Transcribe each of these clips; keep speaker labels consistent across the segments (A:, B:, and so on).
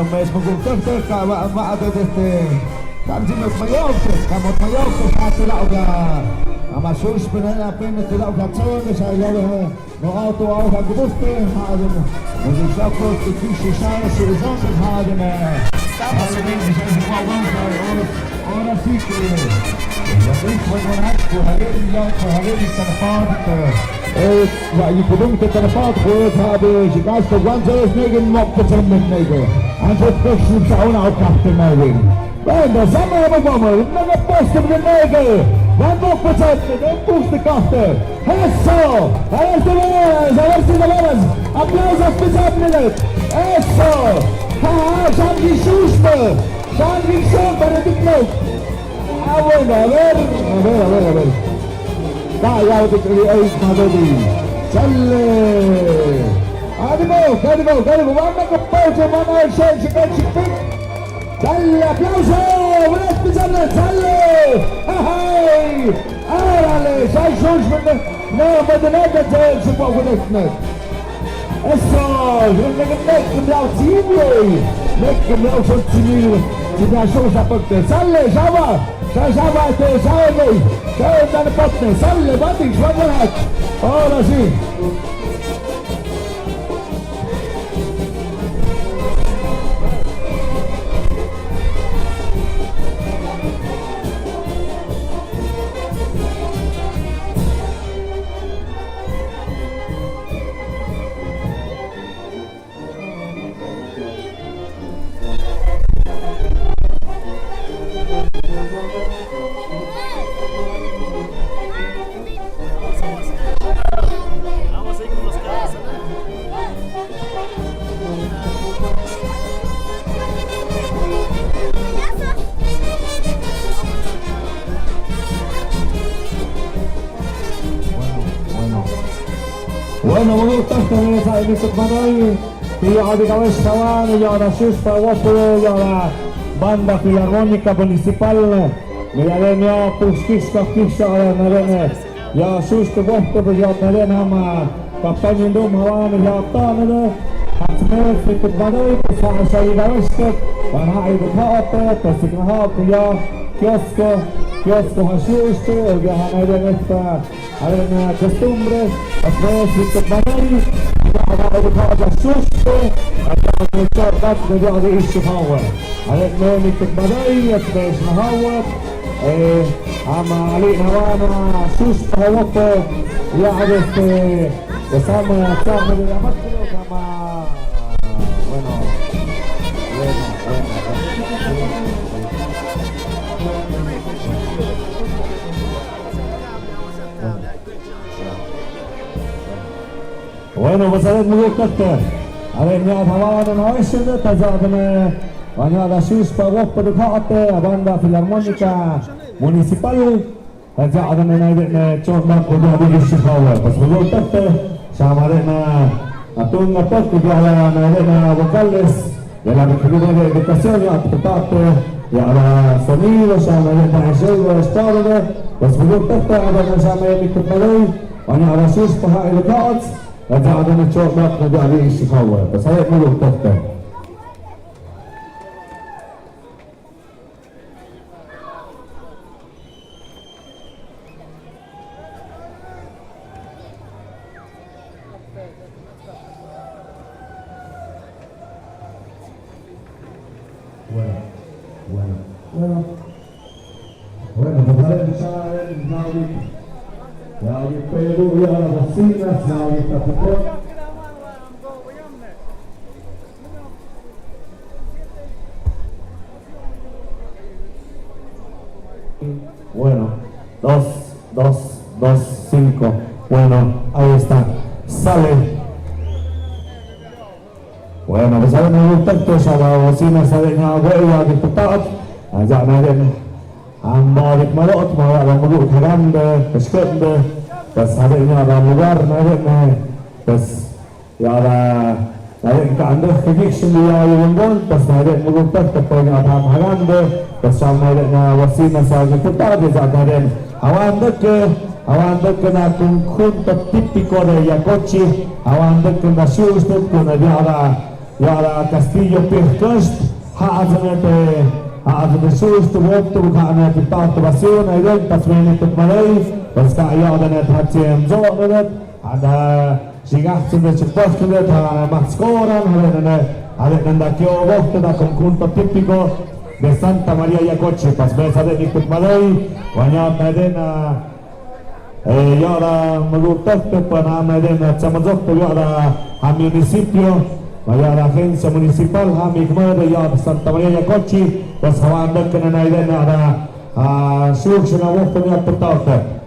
A: mes magugtagtag maagad Kansinos mayogtes, kamot mayogtes hatulaw ka amasus pinanapin na tulaw ka tsawan sa ilaw no auto au ka gubuste haden magusakos to kishi sana sa resort haden tama sa mga sa wawang ora sikre Latif wanahat ko halin lang ko halin sa napad يقولون التلفات خوات هذا جيكاس تقوانزلس نيجن مقتصر من نيجن عنشو تكشن بسعون عو تحت الماوين بين ده زمن يا مبامر اننا بوست من النيجن وان مقتصر من بوست كافتر هسو هايرت الولز هايرت الولز ابلاوز افبزاب منك هسو ها شانجي شوشبر شانجي شوشبر ادكنوك اوين اوين Dai, di Ace Madodi. Challe. Arrivo, guarda che poi Manuel Scelci che ci pic. Challe, applauso, volete pisarle, challe. Arale, sai Schulzmann, no, ma de nada si può vedere. Esso, non è che bravo Zimri. Nek bravo Zimri. Ci piace la parte. Challe, Java. Java te sai. Ciao dal partner, salve, batti, sguardato. Ora sì. Bueno, me gusta esta Mr. Manuel y a de cabeza Chaván y a la Suspa Guapo y a la banda filarmónica municipal y a la Puskishka Kisha a la Narene y a Suspa Guapo y a la Narene ama kampanye Indom Hawan y a Tanene Hatmer Mr. Manuel pues a Shayla Wesket van a ir de Kape pues si no hapo ya Kiosko Hashuste y a la Narene esta Arena costumbres, después Mr. Manuel, بعد هذا الشوشة أنا مشاركات نجاهد الشفاوة علينا Mr. Manuel يتبعش نهاوة عم علينا وانا شوشة هوفة يعرف يسامة تعمل الأمثلة كما Bueno, pues a ver, muy bien, a ver, ya Hawana no es de Tazadne, Bañada Suspa, Woppa de Kate, Banda Filarmónica Municipal, Tazadne, Chorma, Kudu, Ishikawa, pues muy bien, Shamarena, Atunga Toki, Narena Vocales, de la Secretaría de Educación, ya Tate, ya la Sonido, Shamarena Shego, Estado, pues muy bien, Adana Shamarena Mr. Bañada Suspa, Haile Kats, رجعنا نشوف ما رجع لي الشفاوة بس هاي مو التفتة bueno pues ya vi Perú, ya las vecinas, ya vi Tapicón. Bueno, 2, 5. Bueno, ahí está. Sale. Bueno, pues ahora me gusta esto, ya la vecina sale en la huella, diputado. Allá nadie. Balik malot mawa lang magu kaganda peskende pas hari ini ada lugar naik pas ya ada naik ke anda kegik semua yang gol pas naik magu tak terpenuh ada kaganda pas sama naiknya wasina saja kita ada jagaden awan dek na kungkun tipiko dari yakoci awan dek na shoes tu kuna dia ada Yara Castillo Pirklust, Haazanete Jesús tuvo Hanet Tatuación, Aiden, Tasmani Tukmalay, Paska Yadanet Hatsiem Zonet, ada Sigach in de Chipostlet, Mascoran, Alexander Kio, da conjunto típico de Santa María Yacoche, Pasbesa de Tukmalay, Wanyat Aiden. Yara Malutote para Medina Chamazocto Yara a municipio Yara agencia municipal Hamigma de Yara Santa María Yacochi pues Havanda que na Idena a Surge na Wofa ya Totote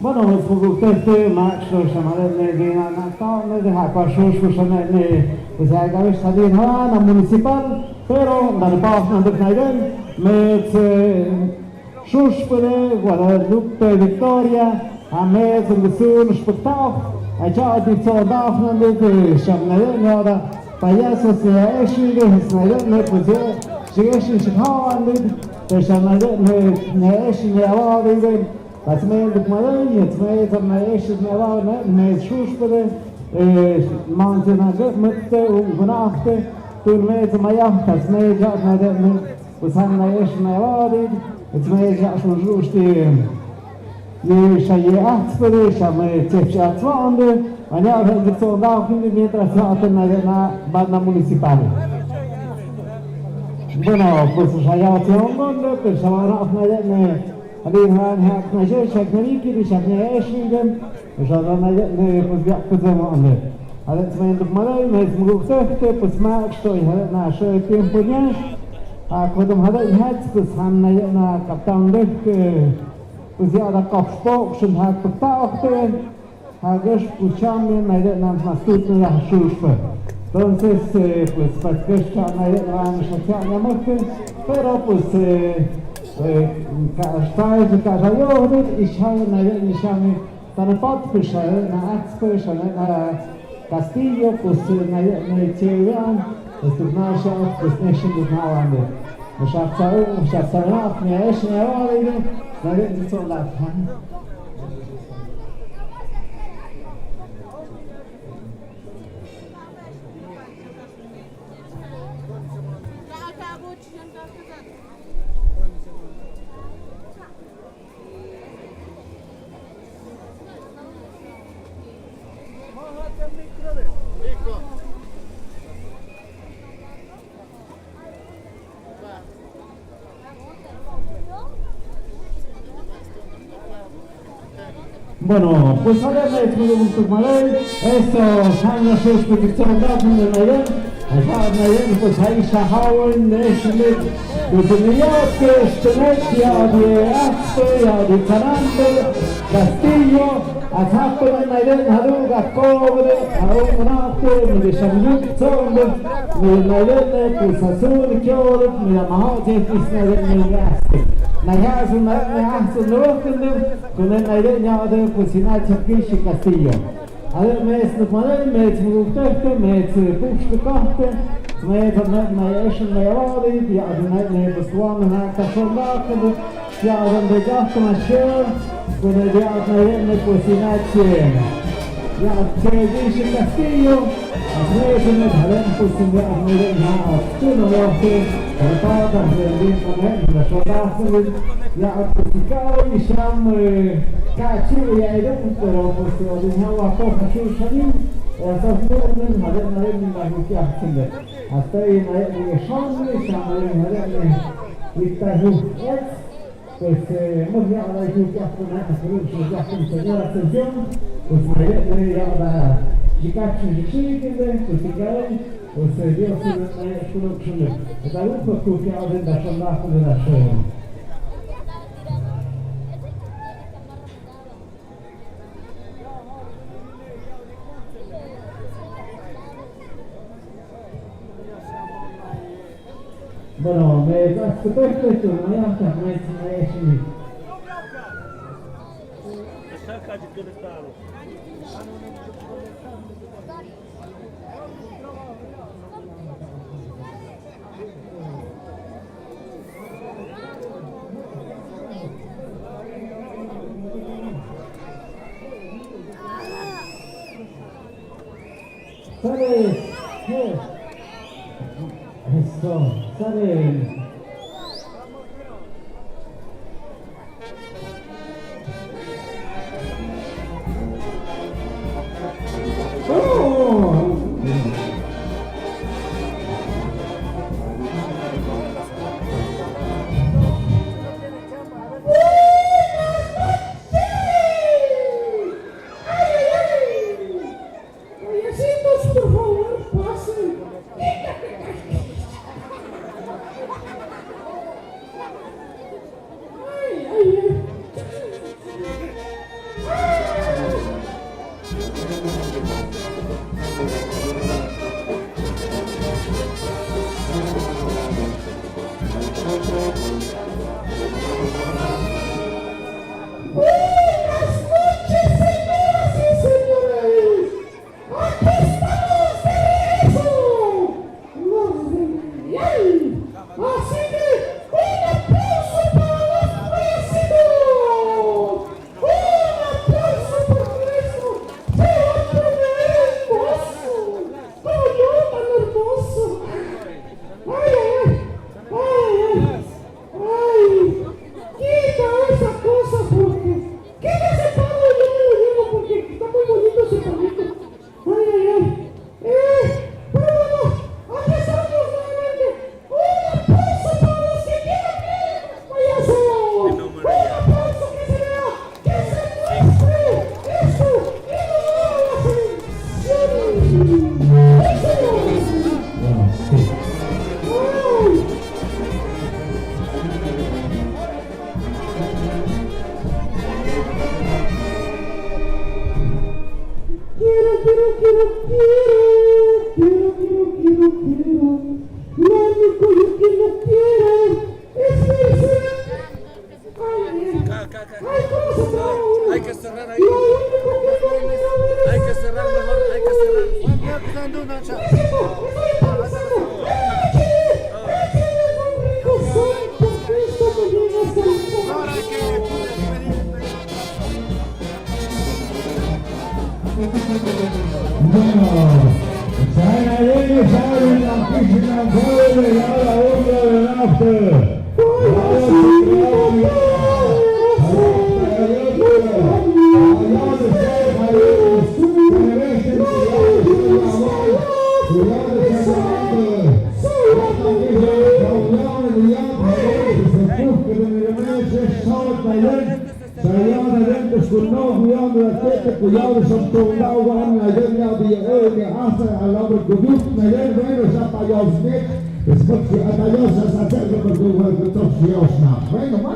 B: Bueno, ustedes Max Samadne na de Hakashus is eigenlijk stadien municipal, pero dan pas naar de Naiden met Schuspere, Guadalupe, Victoria, Ahmed, Sul, Spectac, aici di Zodafna, de Shamnayada, Payasos, Eschige, Snayne, Puze, Shigeshi, Shikawan, de Shamnayne, Eschige, Awadi, that's made the Malay, it's made of my Eshes, made Schuspere, Mountain Mitte, Gunachte, toen made my yacht, that's made up my dead, was Hanna Esch, my Awadi. It's made just for Rusti. You say, yes, for this, I may take shots on the. I never had the sold out in the meter, not in Badna Municipal. Bueno, pues allá te hondo, pues ahora no hay. I didn't have my check, the check, Eschingen, which I don't know, was got put them on there. I let me end of my life, made move 30, put smash, so you had it now, show it in Kodom hade het dus han na kaptan lek dus ja da kopstok schon hat betaucht hages pucham na na mastut na shuspe entonces pues pasquecha na na shachana mochte pero pues stai de cajallo ich habe ich habe dann potpische na atspische na Castillo pues na Chevron es tut na schau das nation tut na ande مش هتصرف ماشي يا ولدي ما بدي تصلح Bueno, pues ahora me explico un poco estos años que están dando en Nayan, pues ahí Shahawan, Neshmet, Uteniyake, Stenetia, de Aspe, de Canando, Castillo, Azapo de Nayan, Haruga, Cobre, Arumanate, de Shamyuk, Zonde, de Nayan, pues Azul, Kyor, de Mahote, Nayan, de Aspe. Nayan, Nayan, Nayan, con el aire de Pusina Chapkish Castillo. A ver, me es Numanel, me es Mugtefte, me es Pushkarte, me es Nayesh, Nayawadi, ya de Buswan, Nakashondak, ya de Gafmashir, con el día de Pusina ya Chapkish Castillo, a ver, me Haren Pusina, Tuno Yoke, Tata, la Shodafu, ya Pusicao y Sham. Cachorro ya era, pero pues ordenaba coja su salir, hasta el madre en la ruquia haciendo. Hasta ahí me shamble, pues hemos ya la ruquia con la ruquia ya con señora atención, pues me ya la chicacho chiquite, pues pues Dios se production. Da un po' che ha da shambato della show. Bueno, me das questo non è anche me
C: Cerca di conectarlo.
B: Eso, sale. Lo único que no quiero es irse. Ay, ¿cómo se trae?
C: Hay que cerrar ahí.
B: Lo único que no quiero
C: Hay que cerrar mejor, hay que cerrar.
A: Cuidado, som tog dagen när jag blir över alltså alla de produkt när jag vänder så på jag snitt det ska att jag så att jag kommer att gå och ta sig och snabbt. Men man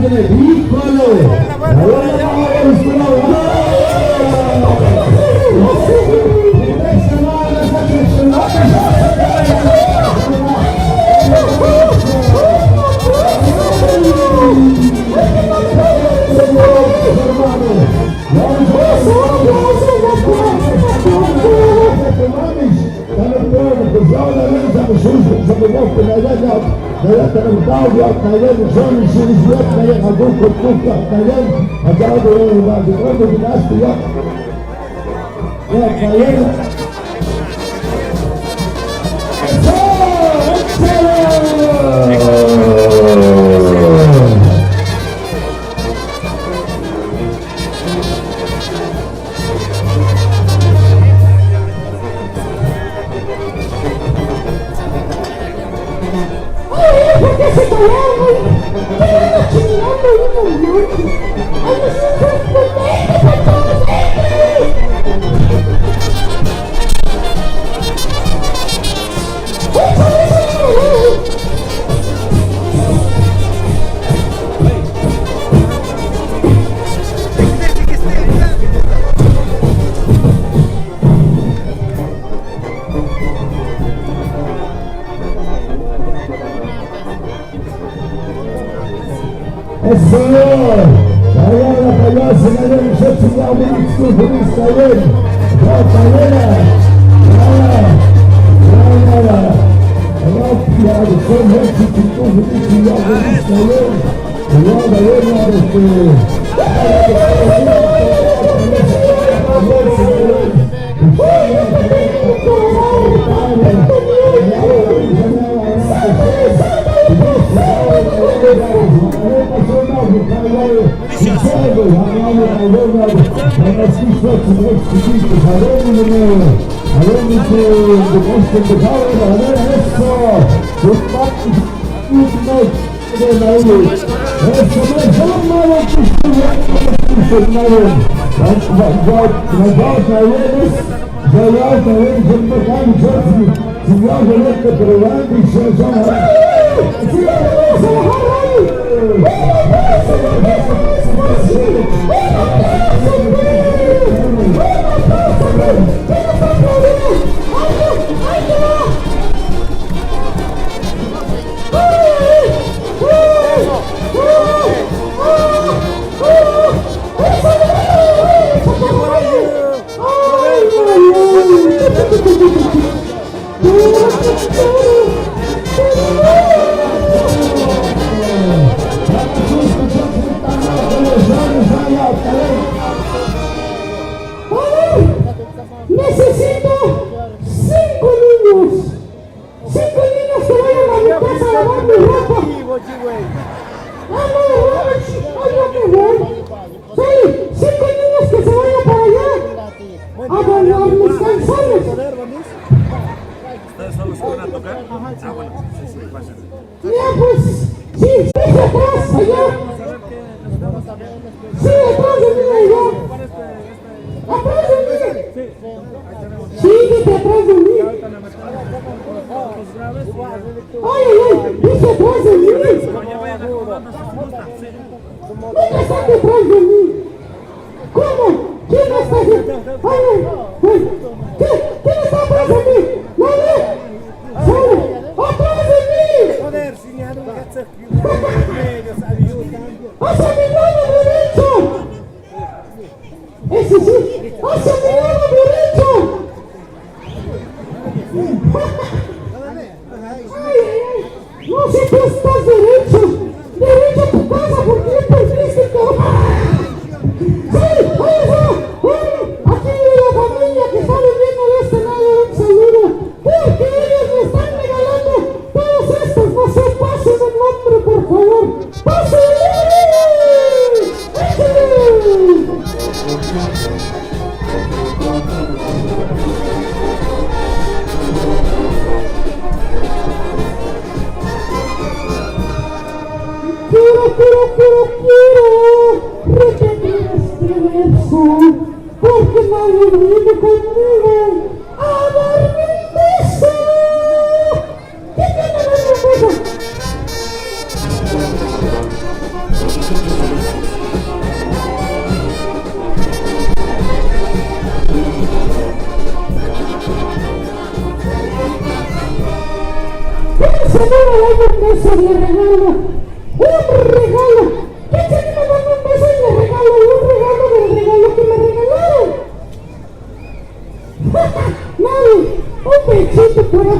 B: tiene, híjole.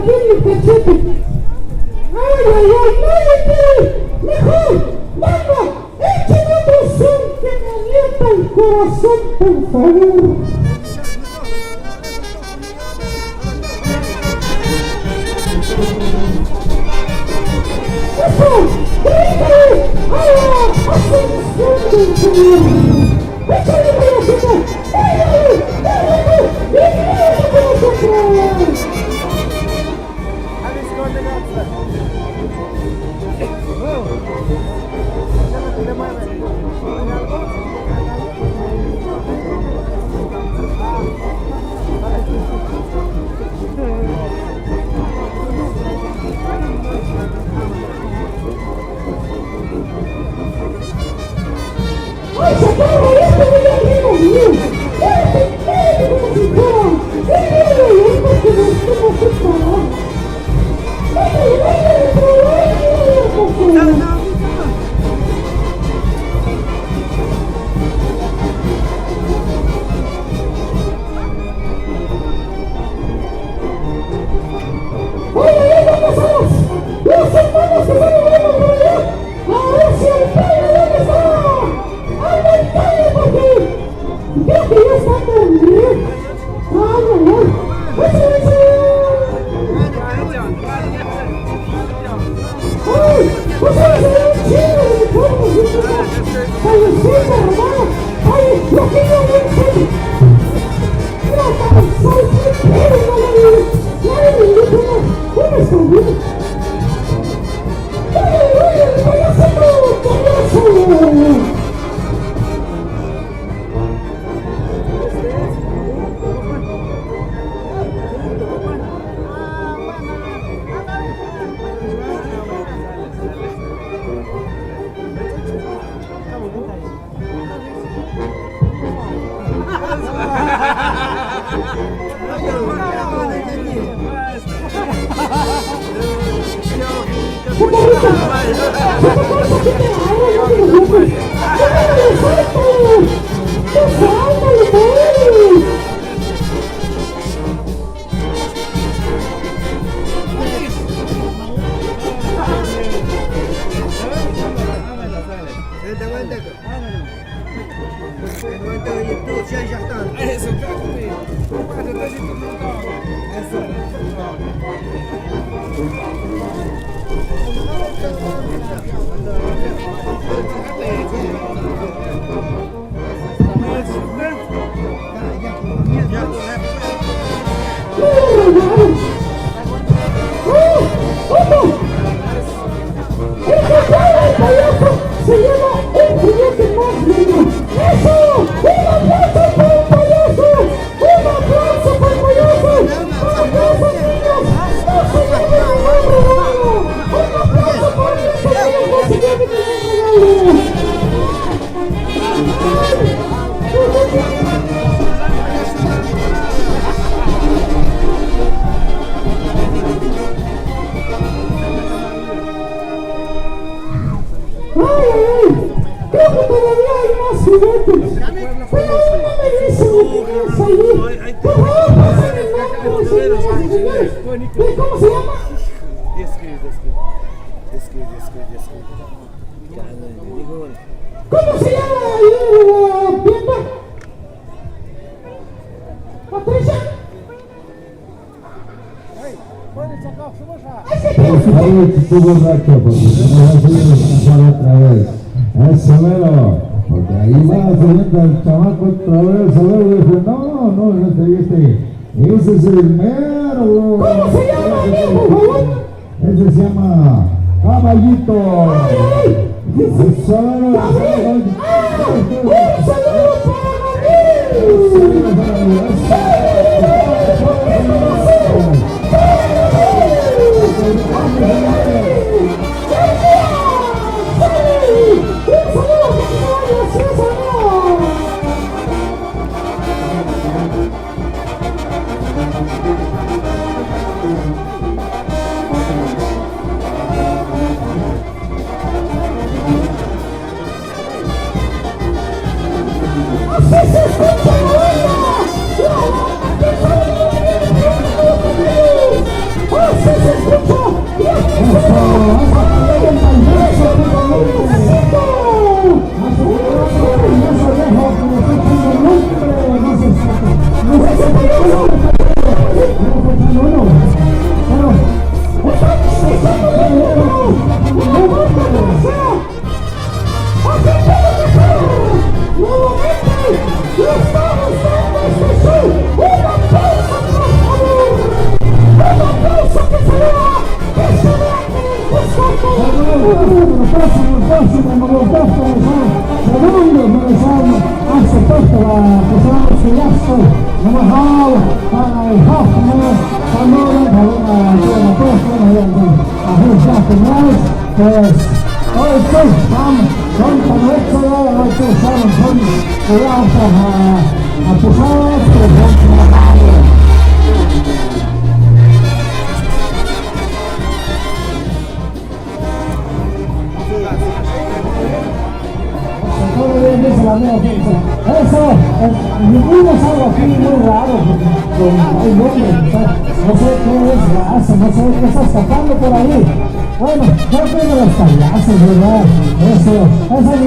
B: aquí en el cachete. ¡Ay, ay, ay! ¡Cállate! ¡Mejor! ¡Venga! ¡Échame otro son que me abierta el corazón, por favor! ¡Eso! ¡Grítale! ¡A la ascensión del Señor! ¡Échale, payasito! ¡Dale! ¡Dale! ¡Y con nosotros! ¡Ay, se acaba esto de la vida mío! ¡Cállate como si fuera! ¡Déjame porque no estemos separados! ¡Déjame, por favor! ¡Oye, ¿dónde estamos? ¡Los hermanos que están viendo por allá! ¡Ahora sí, el padre, ¿dónde está? ¡Aumentale porque! ¡Creo que ya está dormido! ¡Ay, ay, ay! ¡Eso! ¡Ay! ¡Pues ahora se ve un chido de mi cuerpo! ¡Fallecida, hermano! ¡Ay, lo que yo no sé! ¡Trata de sol! ¡Pero no lo digo! ¡Claro, me dijo una escondida! ¡Oye, oye, payasito! ¡Payaso! ¿Cómo se llama? ¿Cómo se llama la tienda? ¿Patricia?
A: Ahí estuvo un rato porque no va a subir otra vez. Eso mero. Porque ahí va subiendo el chamaco otra vez. A ver, dije, no, ese es el mero.
B: ¿Cómo se llama, amigo, por favor?
A: Ese se llama Caballito.
B: ¡Ay!
A: Eso mero.
B: ¡Gabriel! ¡Ah! ¡Un saludo para Gabriel! ¡Así se escucha la banda!
D: nuevamente lo estamos dando este show. Un aplauso, por favor. Un aplauso que se vea que les gusta Eso, ninguno es algo aquí muy raro, hay nombres, no sé qué es raza, no sé qué estás sacando por ahí. Bueno, yo tengo los payasos, ¿verdad? Eso es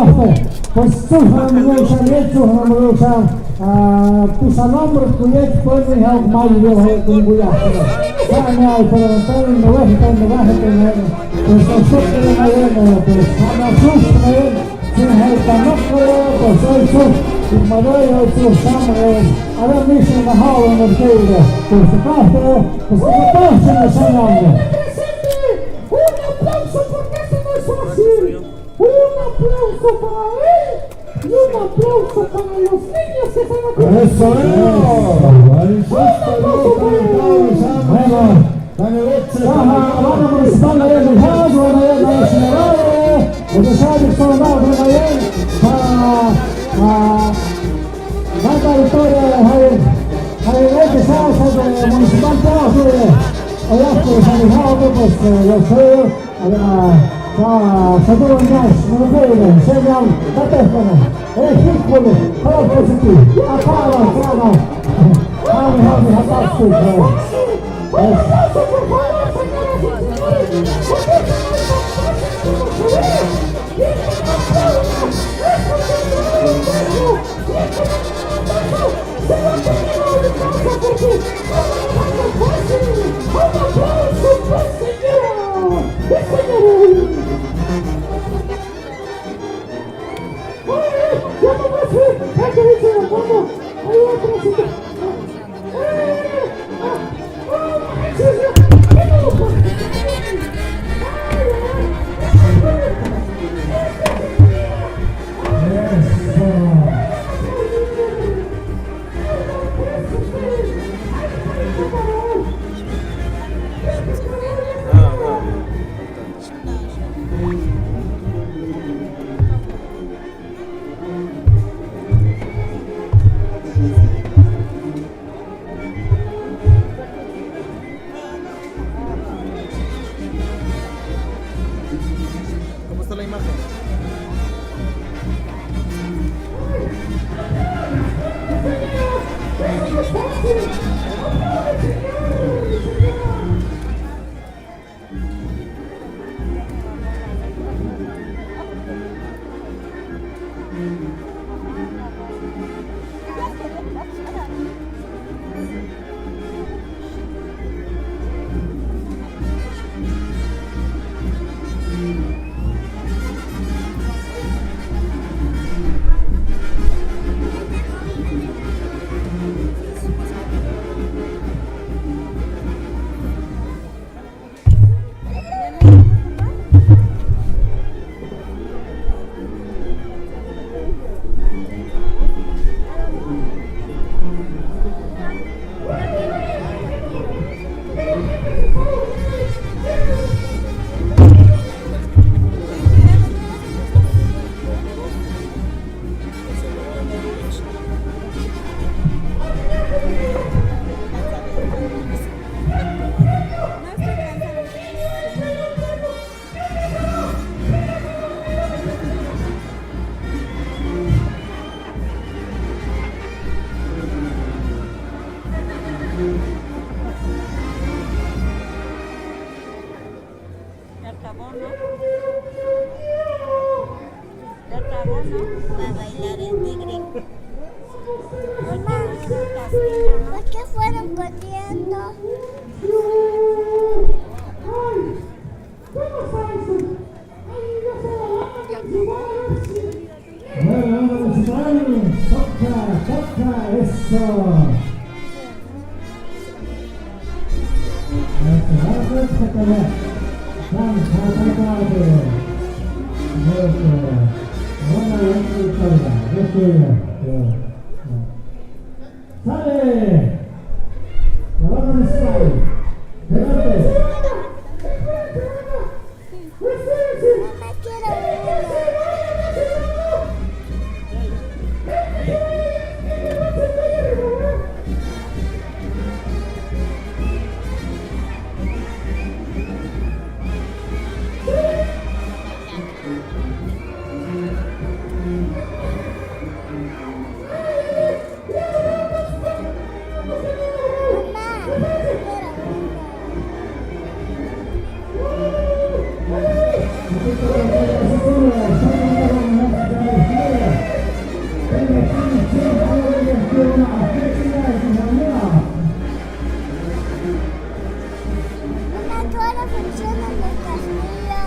D: Wafe. Pues zuhören wir uns an, jetzt zuhören wir uns an. Tu sanombre kuyet puede ir a mayo con bullaje. Sana al preguntar en el baje con el baje con él. Pues nosotros de mayo pues sana sus él. Sin el canopro pues hoy sus y mayo sus samres. Ahora mismo en la jaula en el tiro. Pues se pasa pues se pasa en el sanombre. Un aplauso porque eso no es fácil. Un aplauso para él. Y un aplauso para los niños que están aquí.
A: ¡Eso es! ¡El susto bueno!
D: Vana municipal de Mujado, van a ir a la ciudad, los detalles son dados de Mayen para la victoria de Javier de Salsa de Municipal de allá por San Mujado, pues yo soy seguro en gas, no me pueden, señal, la teléfono, el círculo, todo positivo, acaba. Javi, fantástico.
C: ¿Cómo está la imagen?
E: Va a bailar el tigre. ¿Por qué fueron corriendo?
D: Toca, eso. ¡Sale! ¡La van a disparar! ¡Delante!
E: Una todas las funciones de Castilla.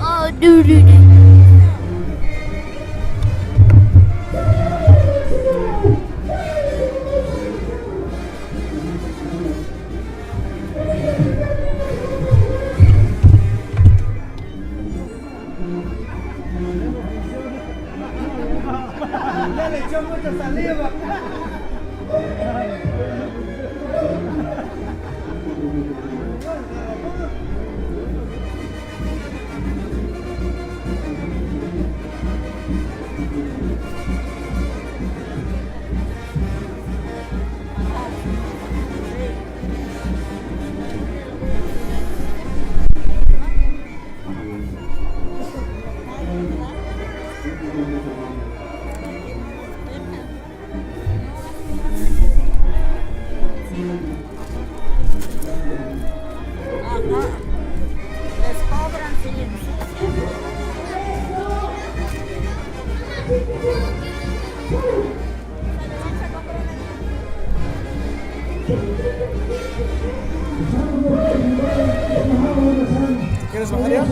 E: Oh, dude.
C: Le echó mucha saliva.
E: Les cobran silencio.
C: ¿Quieres bajar ya?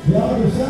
A: Gracias.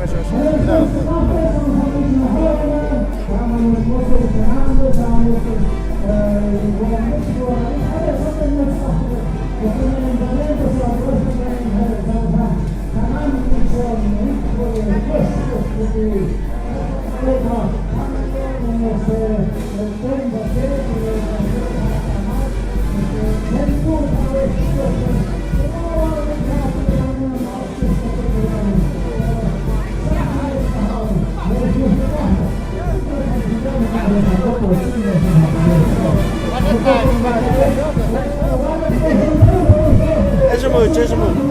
C: Ese muito.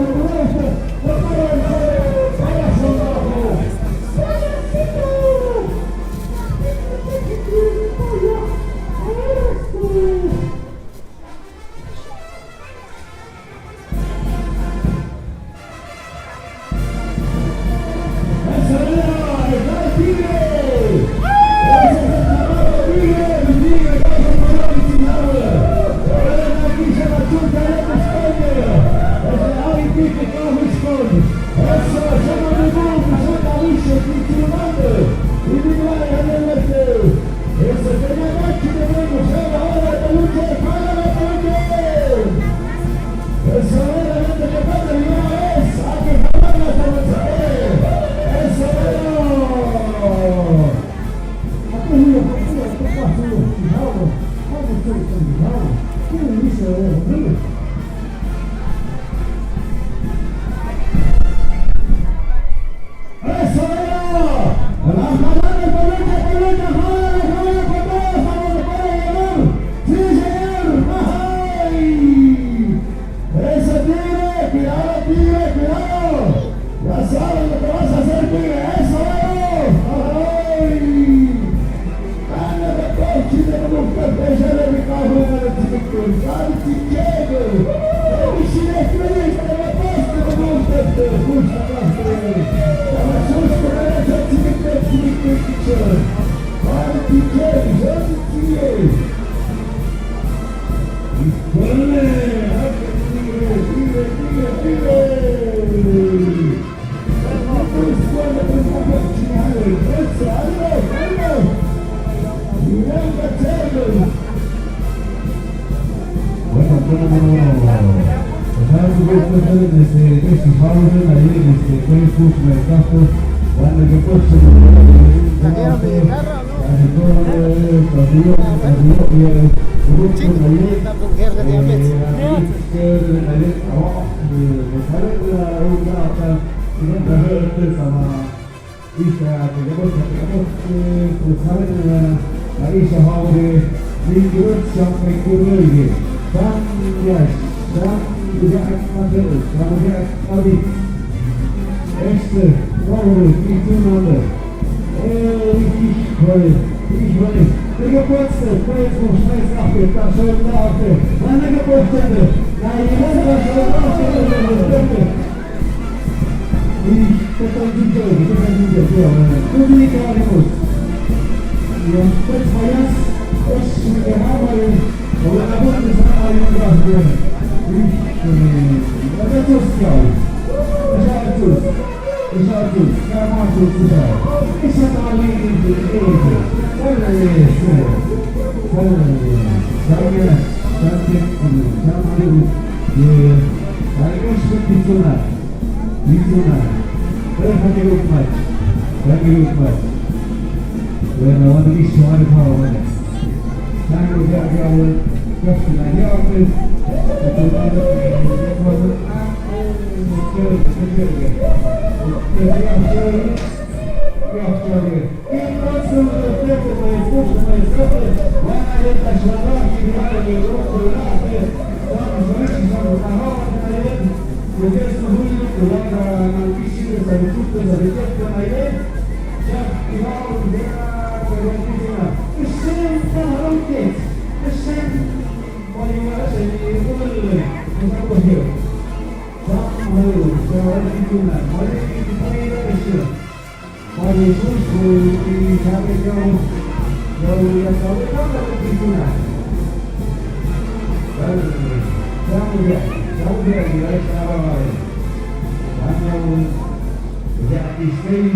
B: Jadi stay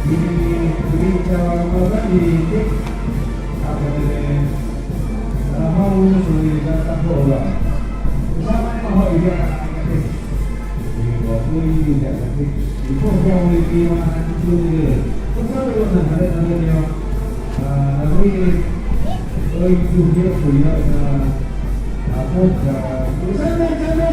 B: ini cara ini apa ini mau sulit kata bola sama mau dia ini waktu ini tidak di program ini mana itu kalau ada yang nanti itu dia punya apa sana ini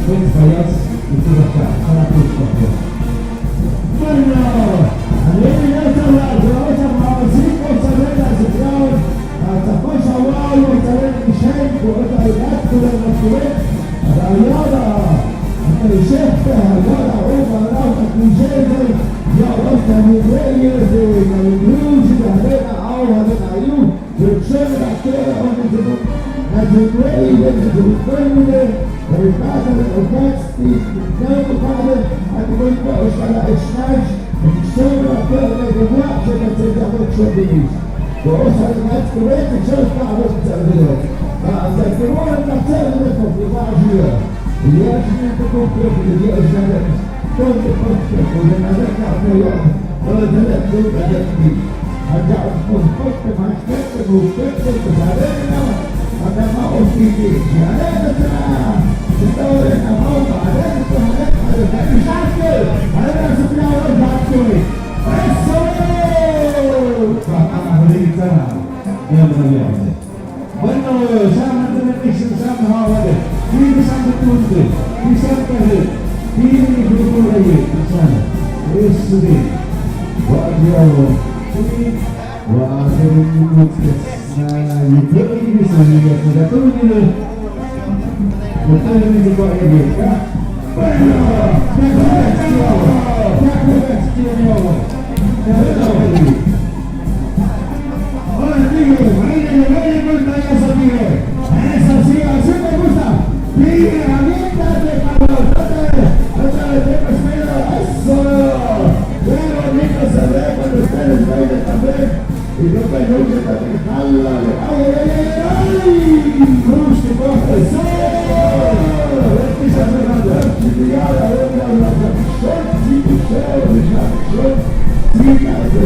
B: Więc pajac i tu za na puszczę. Bueno, allí ya está la rosa para cinco sabetas de Brown, hasta cosa wow, saber que Shane, poeta de gato de la ciudad, rayada, hasta el chef, rayada, otra rauta, cuchete, ya basta mi reyes de Calibruch, de arena, agua de Nayú, de Cheve, la tierra, donde se as the grave and the permanent, the repata de Ogasti, the Father, and the great Welsh, and the Snatch, and the silver of the rapture that they have attributed. The also that's the way the church God was telling it. That the one that telling it from the last year. The years in the book of the years that it told the function for the other country, the left look at me. I got from book to my step to move quickly because I didn't know. I got my own TV. I didn't know. The story in the home, I didn't know. I didn't know. I didn't know. Eso! Bueno, samen met niks samenhouden. Hier is aan de toonte. Die zijn tegen. Hier in de groep van je. Is de ding. Wat jou. Wat er moet je kunt niet zijn. Dat doen we niet. We kunnen niet wat je weet. Bueno, hola amigos, vaya montañas amigos. Eso sí, así me gusta. Sigue, aviéntate, cabrón. Otra vez tengo espero. Eso. Qué bonito se ve cuando ustedes bailan también. Y no me gusta también. ¡Jálale! ¡Ay, ay, ay, ay! ¡Rústico! ¡Eso! Empieza a sonar. ¡Chingada!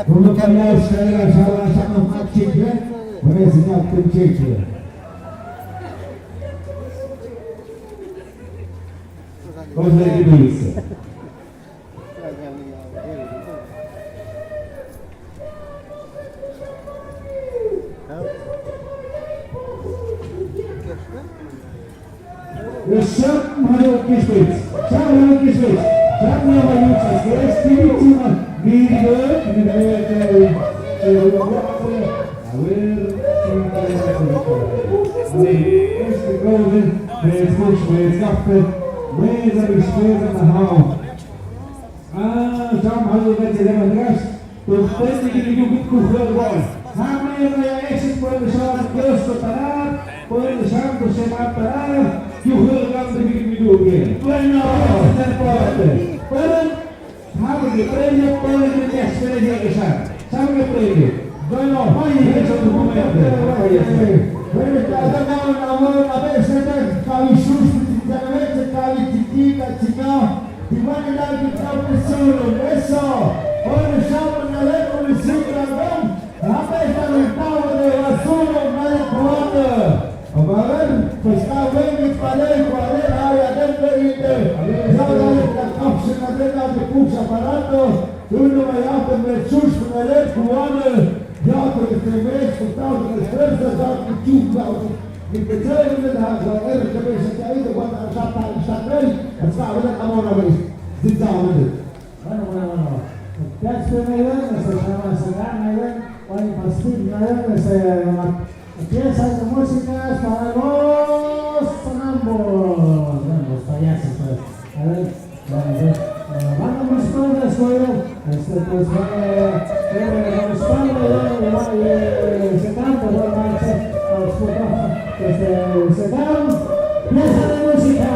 B: Vamos caminhar os caras já não faz chique, vamos ensinar o que tem chique. Vamos ver que isso. Eu chamo Mario Kiswitz. Chamo Mario Kiswitz. Chamo Mario Kiswitz. Estima vídeo. Este golden, met kappen, mesa besteed aan de haal. Chamo Mario met de rest. Toch steeds die jullie goed worden. Gaan we naar exit voor de zaal te parar. Por el santo se va a parar y un juego grande que me dio bien. Bueno, hacer parte. Pueden, saben que premio, pueden que hacer llegar. Saben que premio. Bueno, vaya, eso es un momento. Bueno, cada uno a veces cabe susto, sinceramente, cabe chiquita, chica. Y van a dar que cabe solo. Eso. Hoy estamos en el eco de Citrandón. La pesta del estado de basura, nadie probando. A ver, pues está bien, parejo, a ver, adentro y ahora la cápsula de la que puso aparato, uno me llama el susto en el cubano, ya porque se me he escuchado que las fuerzas dan que chupa, y que se ve la guerra que me ha ido cuando ya está él, está hablando ahora, ¿ves? Está hablando. Bueno. That's the mayor, se llama Sagan Mayor, hoy Pastor Mayor, empiezan las músicas para los sonambos. Bueno, los payasos, pues. A ver, van a buscar la escuela. Pues, se canta, se dan, empieza la música.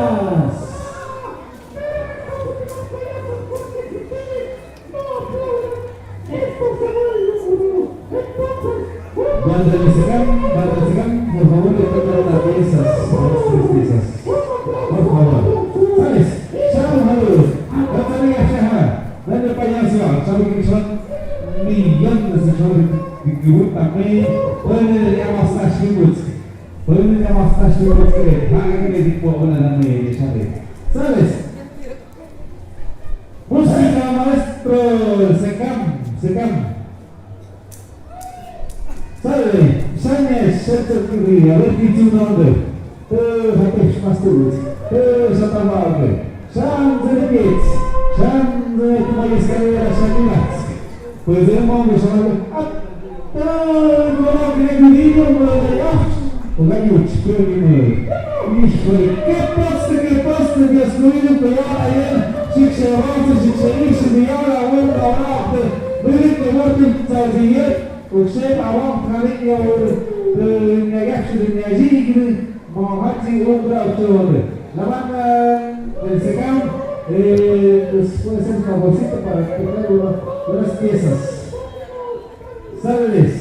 B: que le dijo una de las medias, ¿sabes? Música, maestro Secam. ¿Sabe? Sanya Shelter Kiri, a ver qué tiene un nombre. Hakesh Masturus. Satamarbe. Shan Zelegit. Shan Zelegit Escalera Shakinats. Pues vemos que son no Gregorio, Pogayuch, Híjole, qué poste, Dios mío, que ahora ayer, si se avanza, si se dice, y ahora vuelta abajo, miren que vuelta Taziyet, وشايف عوام خليني نجحش بالنياجيك ما هاتي أوبرا وشغل لما السكام puede ser favorito para tener unas piezas. ¿Sabes?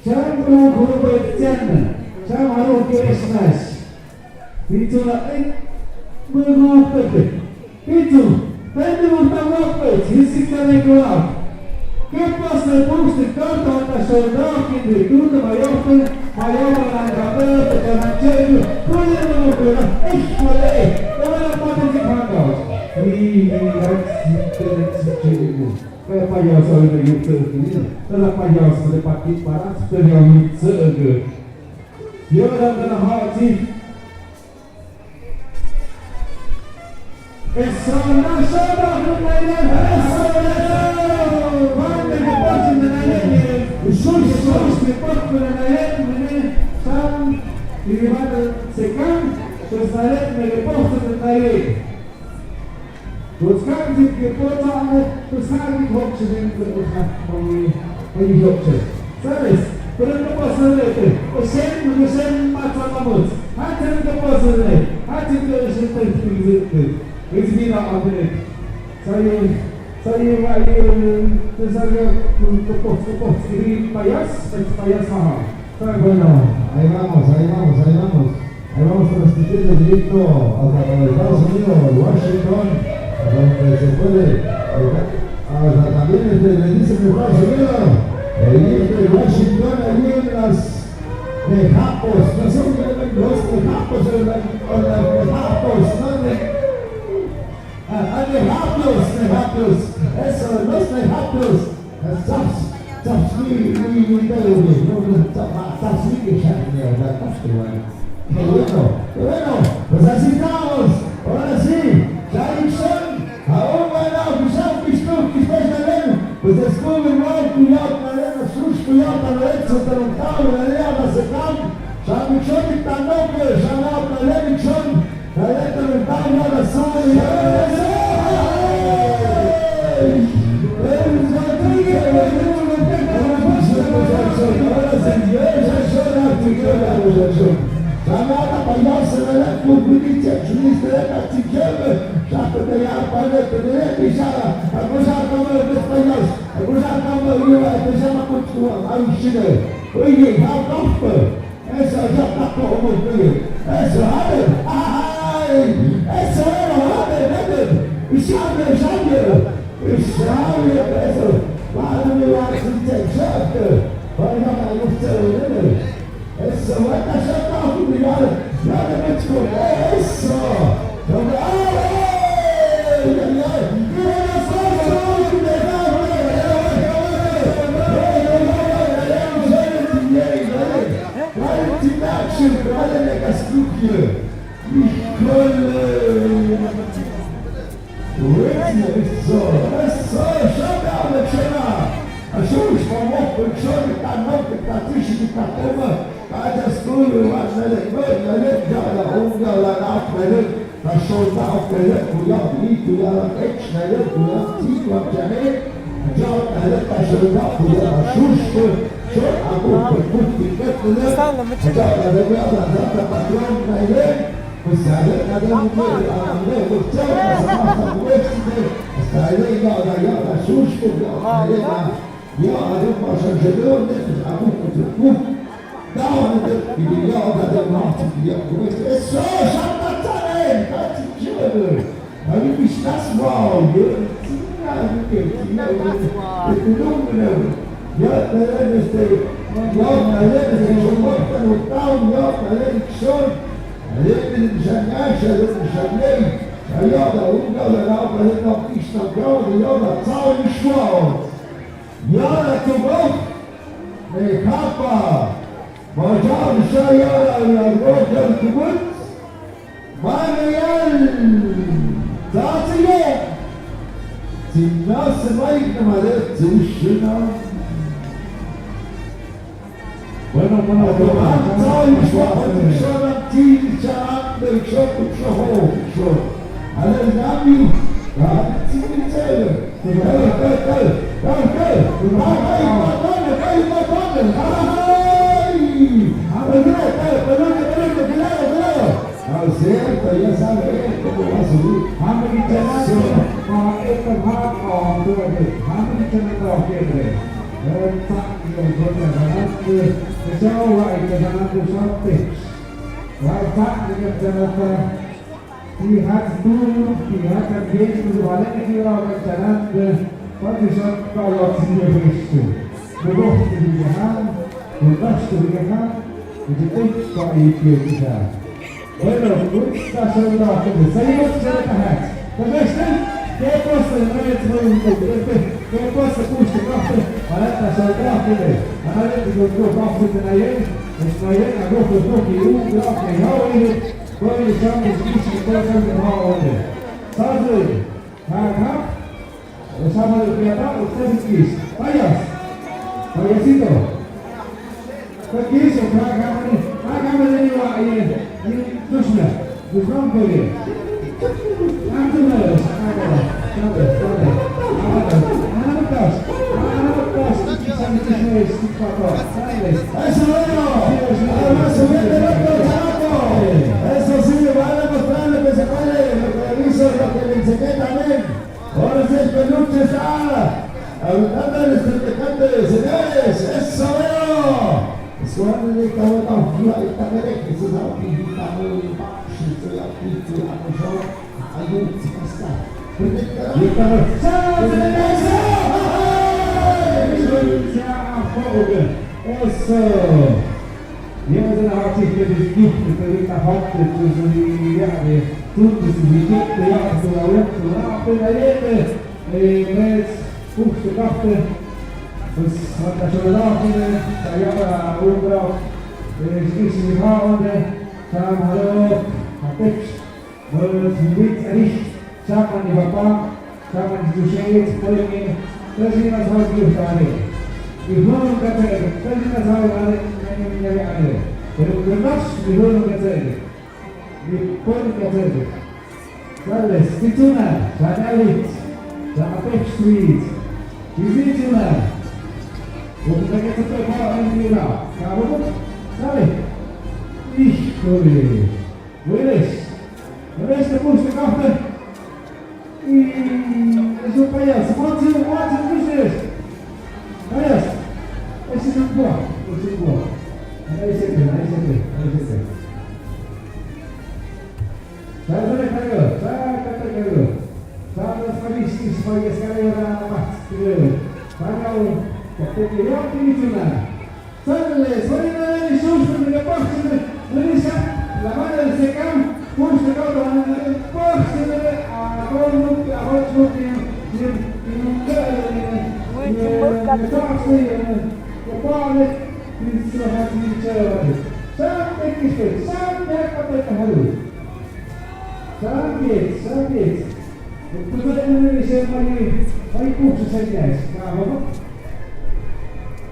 B: Şam grubu etken, şam haru keşnaş. Bituna en muhabbeti. Bitu, ben de muhabbet, hissikten ekran. ¿Qué pasa el poste carta a la soldado que de turno mayor la cabeza de la cheque? ¿Puede no operar? ¡Híjole! ¡No la parte de pagos! Y Kaya payaso de YouTube ini, telah payaso de pakai paras terjadi seger. Dia dalam hati. Esana sana menayang esana. Mana kita menayang? Sus kita menayang mana? Sam ini mana sekarang? Sesaat melepaskan menayang. Buscar que pueda buscar mi coche dentro de mi coche, ¿sabes? Pero no pasa nada, o sea, matamos, antes no pasa nada, antes de que es vida a ver, salió ahí, payas,
A: Bueno, ahí vamos transmitiendo directo hasta los Estados Unidos, Washington, donde se puede, hasta también le dicen en Estados Unidos, de Washington, allí en las de Japos, no sé qué los de Japos, de Japos, eso, los de Japos, bueno, pues así estamos, ahora sí, Jackson, aún bueno, pues descubre igual, cuidado, sus cuidado, se preguntaron, le a Secam, Jackson y Tanoque, Janab, Jackson, le preguntaron a la sala, Zamata payaso de la publicidad, chulista chiqueme, ya te ya para tener pisada, acusar como el español, acusar como yo, te llama con tu auxilio. Oye, how comfort, eso ya está como bien, eso ay, eso y sabe, eso, para mi arquitecto, para mi arquitecto. Eso, vai caixar carro, obrigado. Nada mais com isso. يوم عليك شوفت وطاو يوم عليك شون عليك المشناشة المشنين اليوم ولا لا عليك نقيش نقول اليوم تصاوي مشوار يلا تبوك ميكابا مجال شايرة الروجر تبوك مانيال ذاتية الناس ما يكملت وشنا
B: Bueno,
A: كمان شوف شلون تيجي شلون شوف على النبي قاعد تيجي تسلم
B: Lihat dulu, lihat dia sebenarnya kira jalan pada saat kalau dia begitu, berdoa kebijakan, berdoa kebijakan, itu sekali kita. Bueno, kita sudah saya sudah Конечно, я просто нравится моему я просто кушаю кафе, а это солдаты, а это говорю, кафе на ен, настояние, а вот и кафе, я Koi sampai sedikit kita sampai hawa ni. Satu, hak, bersama dengan kita sedikit. Payas itu. Pergi sekarang kami ni wah ini Krishna, Krishna boleh. Nanti mana? Sampai. Anak sampai sekitar.
A: Eso sí, van a mostrarle que se puede, lo que aviso, lo que le enseñé también. Ahora sí, el peluche está hablando de este pecante, señores, eso veo. Suena de cada una de esta derecha, eso es la pijita muy baja, eso es la pijita, a nosotros, ayúdame a estar.
B: Eso. Jemand hat sich für das Gift verhaftet, so wie tut es wie Gift, so mit Fuchsgedachte, das hat er schon gelaufen, da ja umgebracht, schließen die Haare, sagen hallo, Text, und mit Richt, sagt man die Papa, sagt man die Duschet, folgen, das ist das Haus Gift. Die Wohnung erzählen, das ist das Haus Pero lo más mi vuelo que hacer, mi pueblo que hacer, ¿sabes? Tituna, Sanalit, Zapatec Street, Tituna, porque te que te toca en mi lado, cabrón, ¿sabes? Híjole, ¿ves que puse café? Y es un payaso, ¿cuántos business? Payaso, ese es un guapo, Ahí se ve. Saya feliz sebagai sekali orang mas. Kalau ketika ini cuma, saya disuruh mendapat Malaysia, lama dari sekarang, pun sekarang dengan pas Sakit. Kemudian Indonesia mai curso señas.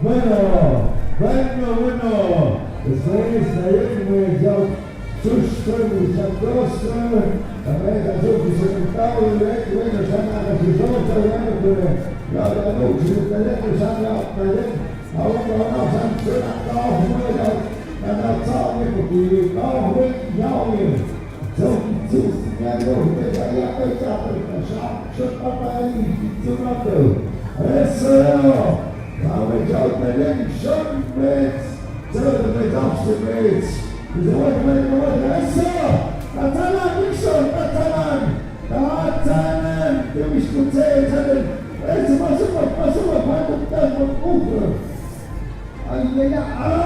A: Bueno. Después ayer me dio susto, muchachoso, también la suerte se me estaba bueno, ya nada, si yo estoy bueno, pero ya la noche, el teléfono ya me apagó. Ahora vamos a hacer a sabe porque carro é então Jesus tinha Deus aí a coitada já para aí tudo essa sabe já o telhado chama tudo bem já se essa Tatanan eu escutei essa mas uma parte do tempo Aiyah.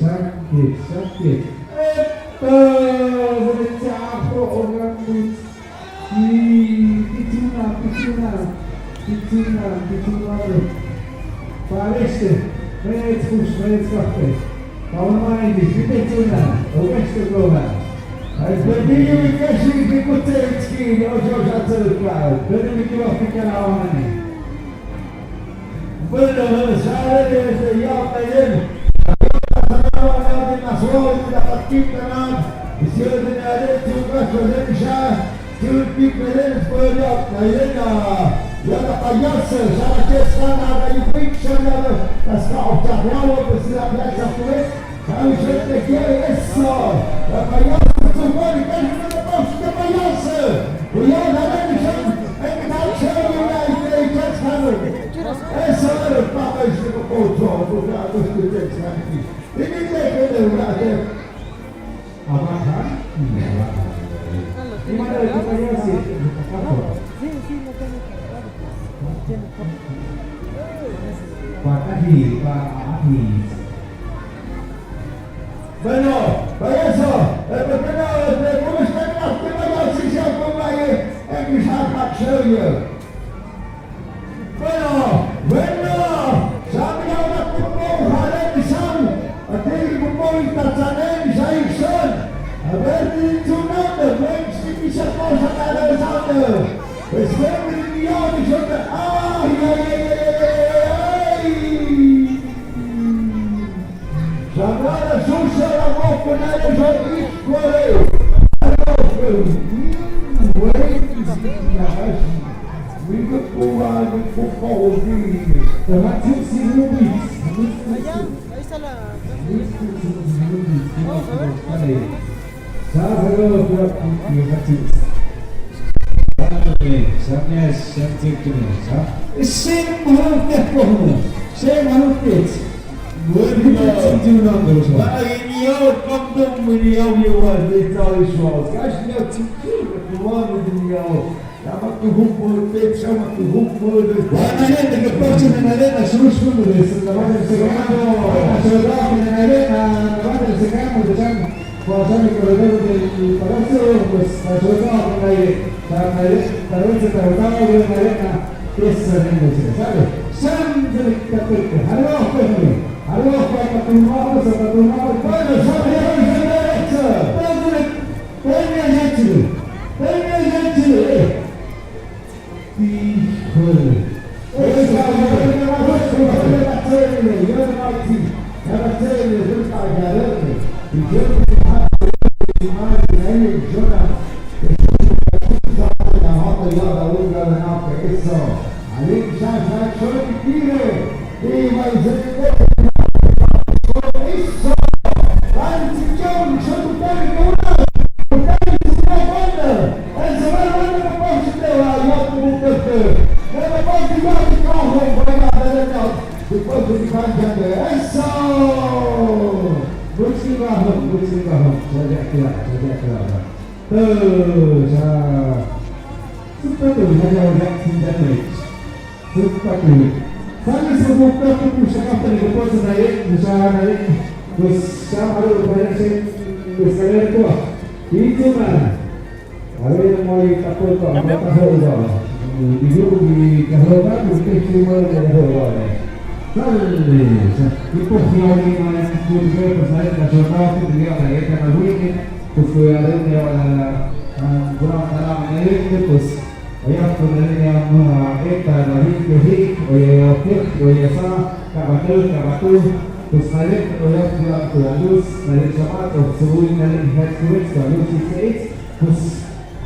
A: Sakit. Bueno, para eso, ¿cómo están las temas si se acompañe en mis hard show you? Bueno, sabi na una pupong haleng isang ating pupong tatsanen sa ikson. Aber din sunod, when sticky siya po sa kalasado. Pues kami niyo, Sagrada Susa la boca na sa iskole. Muito pulado, muito corrido.
B: pues Nalek Olaf ja la luz, Nalek Shabbat, o Zerui Nalek Herzowitz, la luz ist pues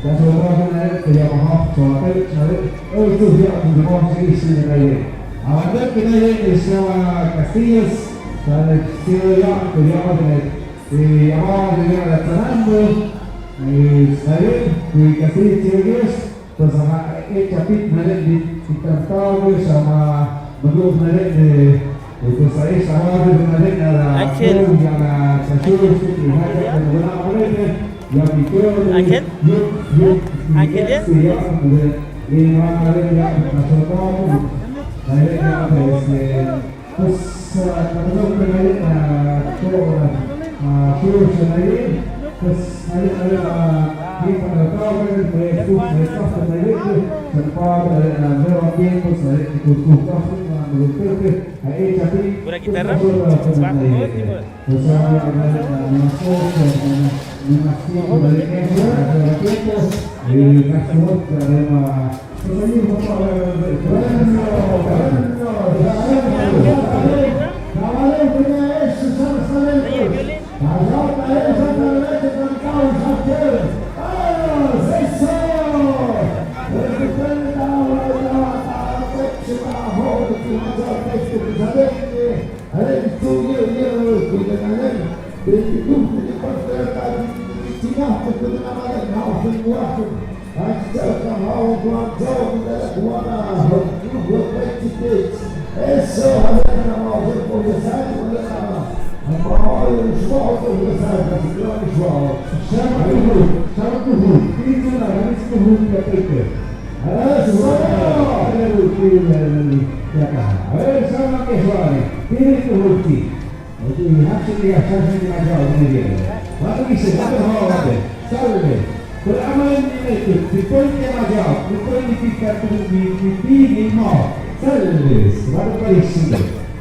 B: das war Nalek, der Yamaha, so Nalek, hoy tú ya tu demás seguís en Nalek. Ahora que Nalek se llama Castillos, Nalek Cielo ya, que llama Nalek, llamaba de la Tanando, Nalek, y Castillos Cielo pues sama capit Nalek ditantau sama bentuk Nalek itu saya sama dengan ada yang satu seperti ada yang benar mereka yang pikir akhirnya ini ada yang nasional ada yang terus kalau mereka terus sendiri terus ada kita tahu mereka mereka sempat ada tiempo saya ikut
C: Una guitarra, bajo,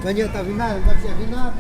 A: Kanya tak final, tak siap final.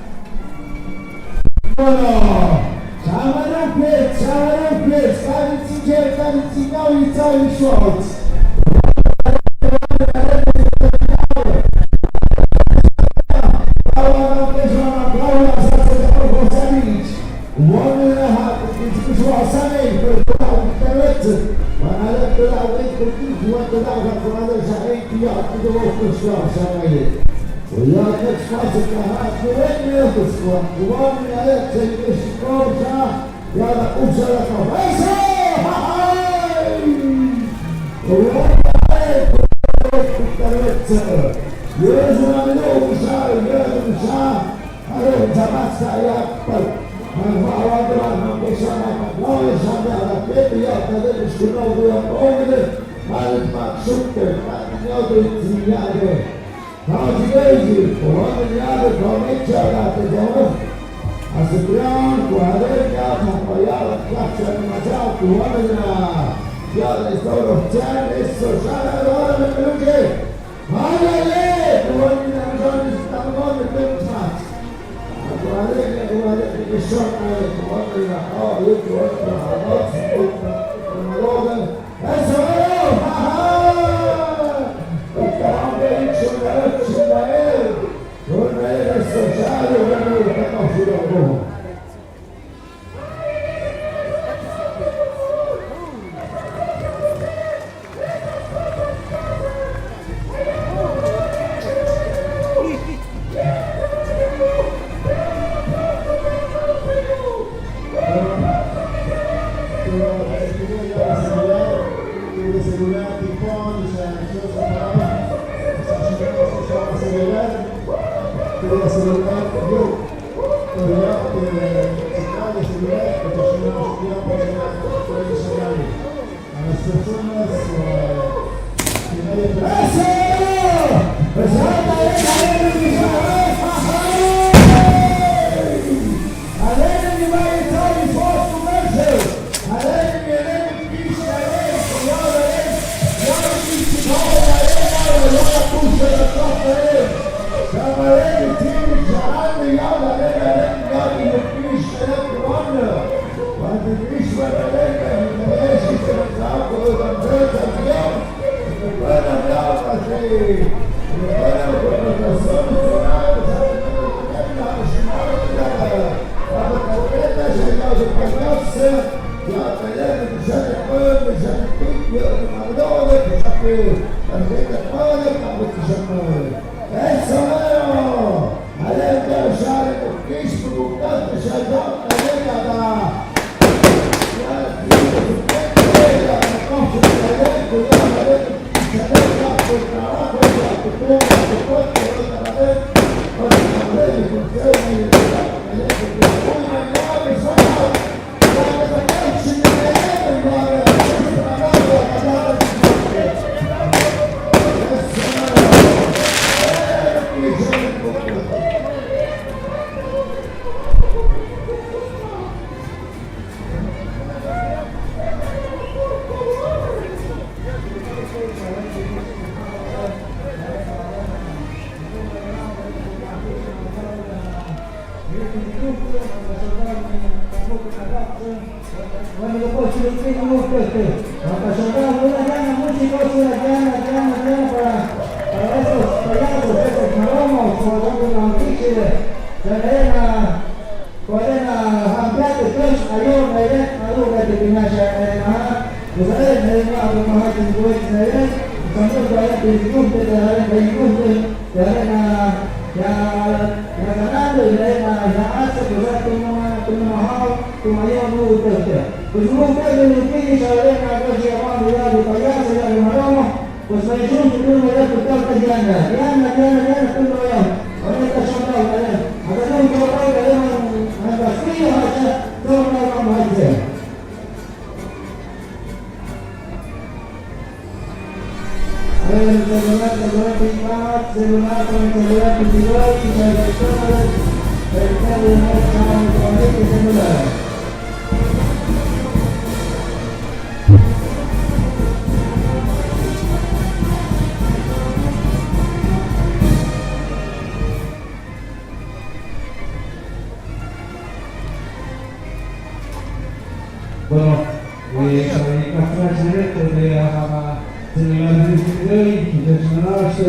B: Bueno, después si lo tengo para soltar una llana, músicos, una llana para esos payasos, esos maromos, como una noticia, la arena hampiate, terus ayo naik, ayo dari pinasya arena, misalnya dari mana rumah tinggal saya, sampai saya di sini dari arena ya ganando y ya hace pues tu mayor mundo pues no puede decir saber una cosa llamada ya de payaso ya de maromo pues me dijeron que no me da tu carta llana tú no veas ahorita son todos acá no me voy a ver a Castillo allá todo lo vamos a hacer. El celular con el celular individual y la persona el cable de con este celular. Bueno, flash directo de celular individual, intencionarse,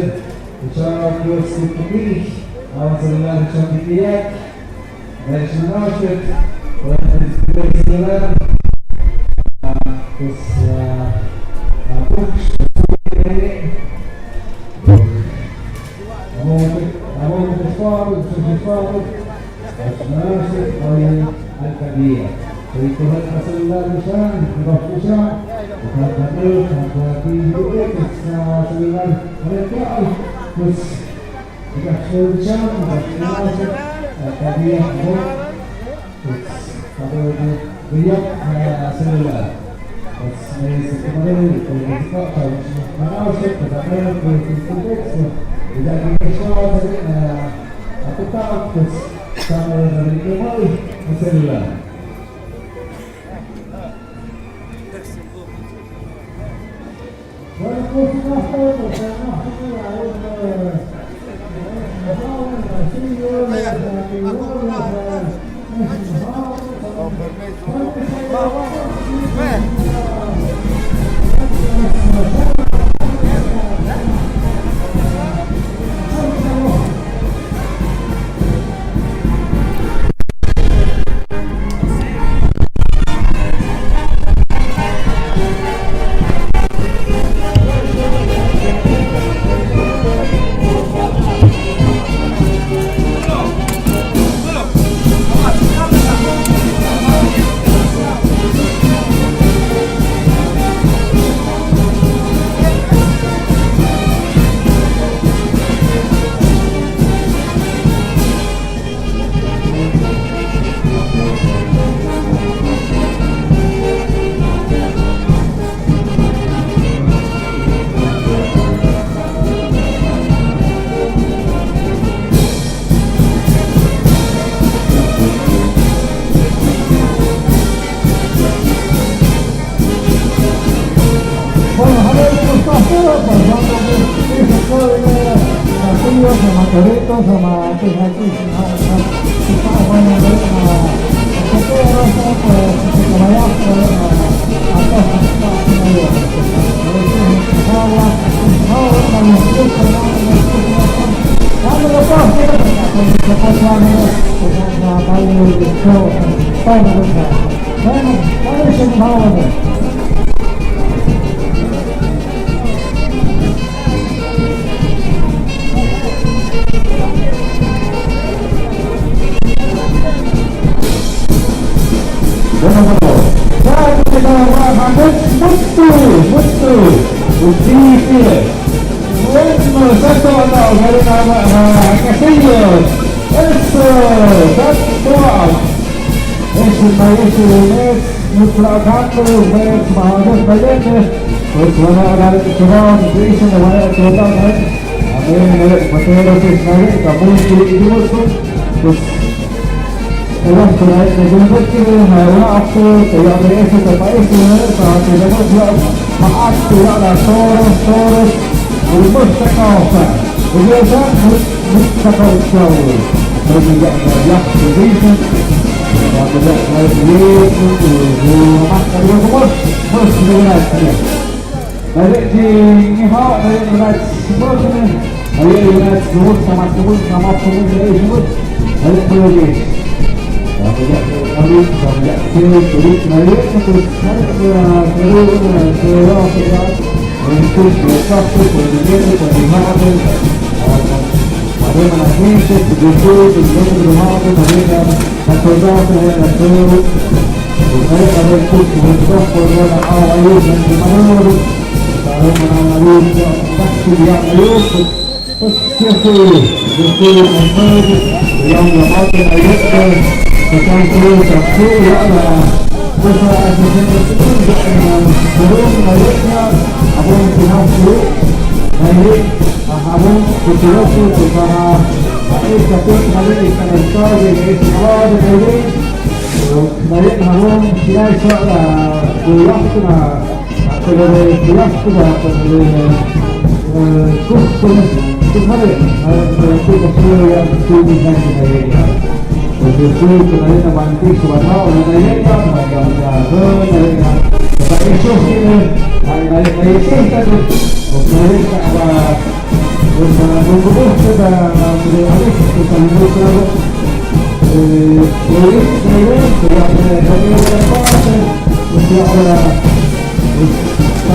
B: echar los circuitos, a celular echar dificultad, intencionarse, el celular, pues a push, intencionarse, alcaldía. Jadi Tuhan celular bisa, roh bisa, bukan betul, tapi juga celular mereka terus jika bisa, tadi mau kalau dia celular, terus kemarin kita tahu tetapi konteks tidak bisa aku tahu terus sama dari kembali celular. Bueno, pues una foto, Mutu, Ucipir, Ritmo, satu atau dari nama Casillas, eso, satu out. Eso parece nuestro campo, es Bahadur Bayete, pues van a dar el chorón, dicen de manera total, a ver, Mateo Cisnares, Camus y Mutu, pues Terus selain menjemput waktu tidak berisi terbaik saat tidak maaf tidak ada soros rumus terkawal kebiasaan terkawal jauh berminyak banyak begitu dan tidak lagi makan dua kemus terus dengan balik di hal dari berat semua hari berat semua sama dari semut hari pergi banyak kali banyak tulis naik terus untuk besok kemudian bagaimana ada menangis begitu dengan rumah mereka mencoba dengan seluruh bukan ada itu besok pada awal dan gimana kalau menangis pasti yang itu pasti yang memakai ayat Sekarang terus aku ya masalah itu belum naiknya abang pinasku naik abang kucingku bersama naik satu kali ikan besar di sekolah naik abang tidak salah pulang tu nak kalau pulang tu nak kucing tu hari itu kecil yang tinggi naik Betul kenali nabanti suara orang lain kan macam apa naik apa isu ini naik kan okey apa untuk kita beralih ke sambung kalau polis ini sudah kami dapat untuk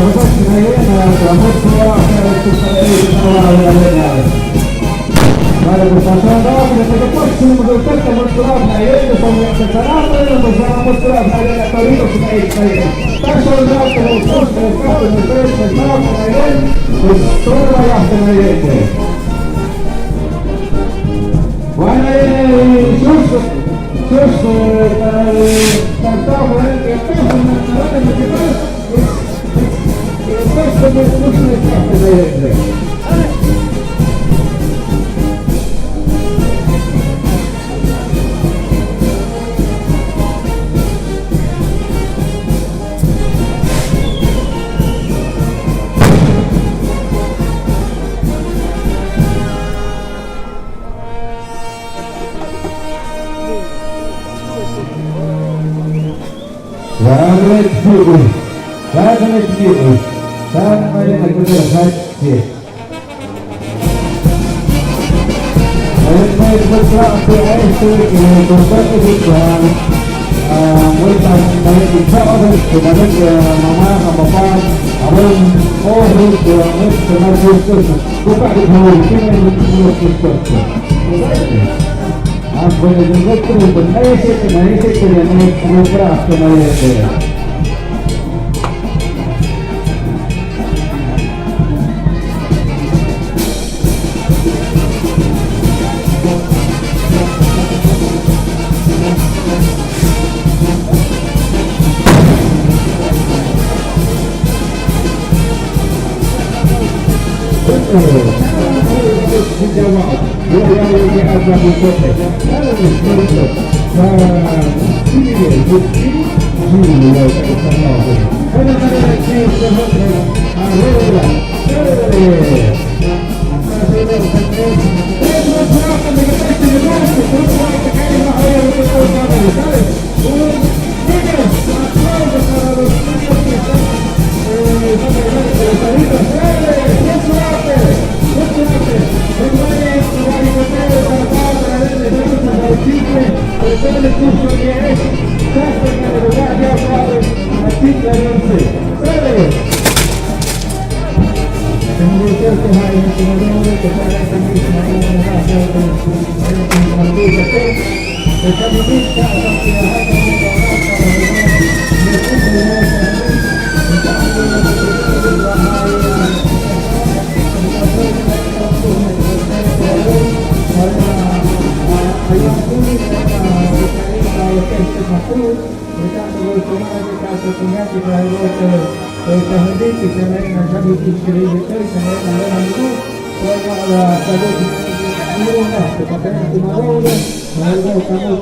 B: sahabat saya selamat semua itu saya Para bersama-sama kita tetap mengucapkan kementerian saya bersama sekarang bersama kementerian saya atau itu saya tak salah terus bersama saya bersama yang saya Wahai sus tentang kita Sangat biru, sampai dengan hati. Saya bergerak ke itu untuk berjuang. Mereka dari Israel kepada mama bapa, abang orang semua itu bukan itu itu. Aku juga perlu menaiki dengan bergerak ke mana. تهدي كسرين شبي تشتري بكل سنين على منو ولا على تلو ملونا تكتب تمارو مالو كمو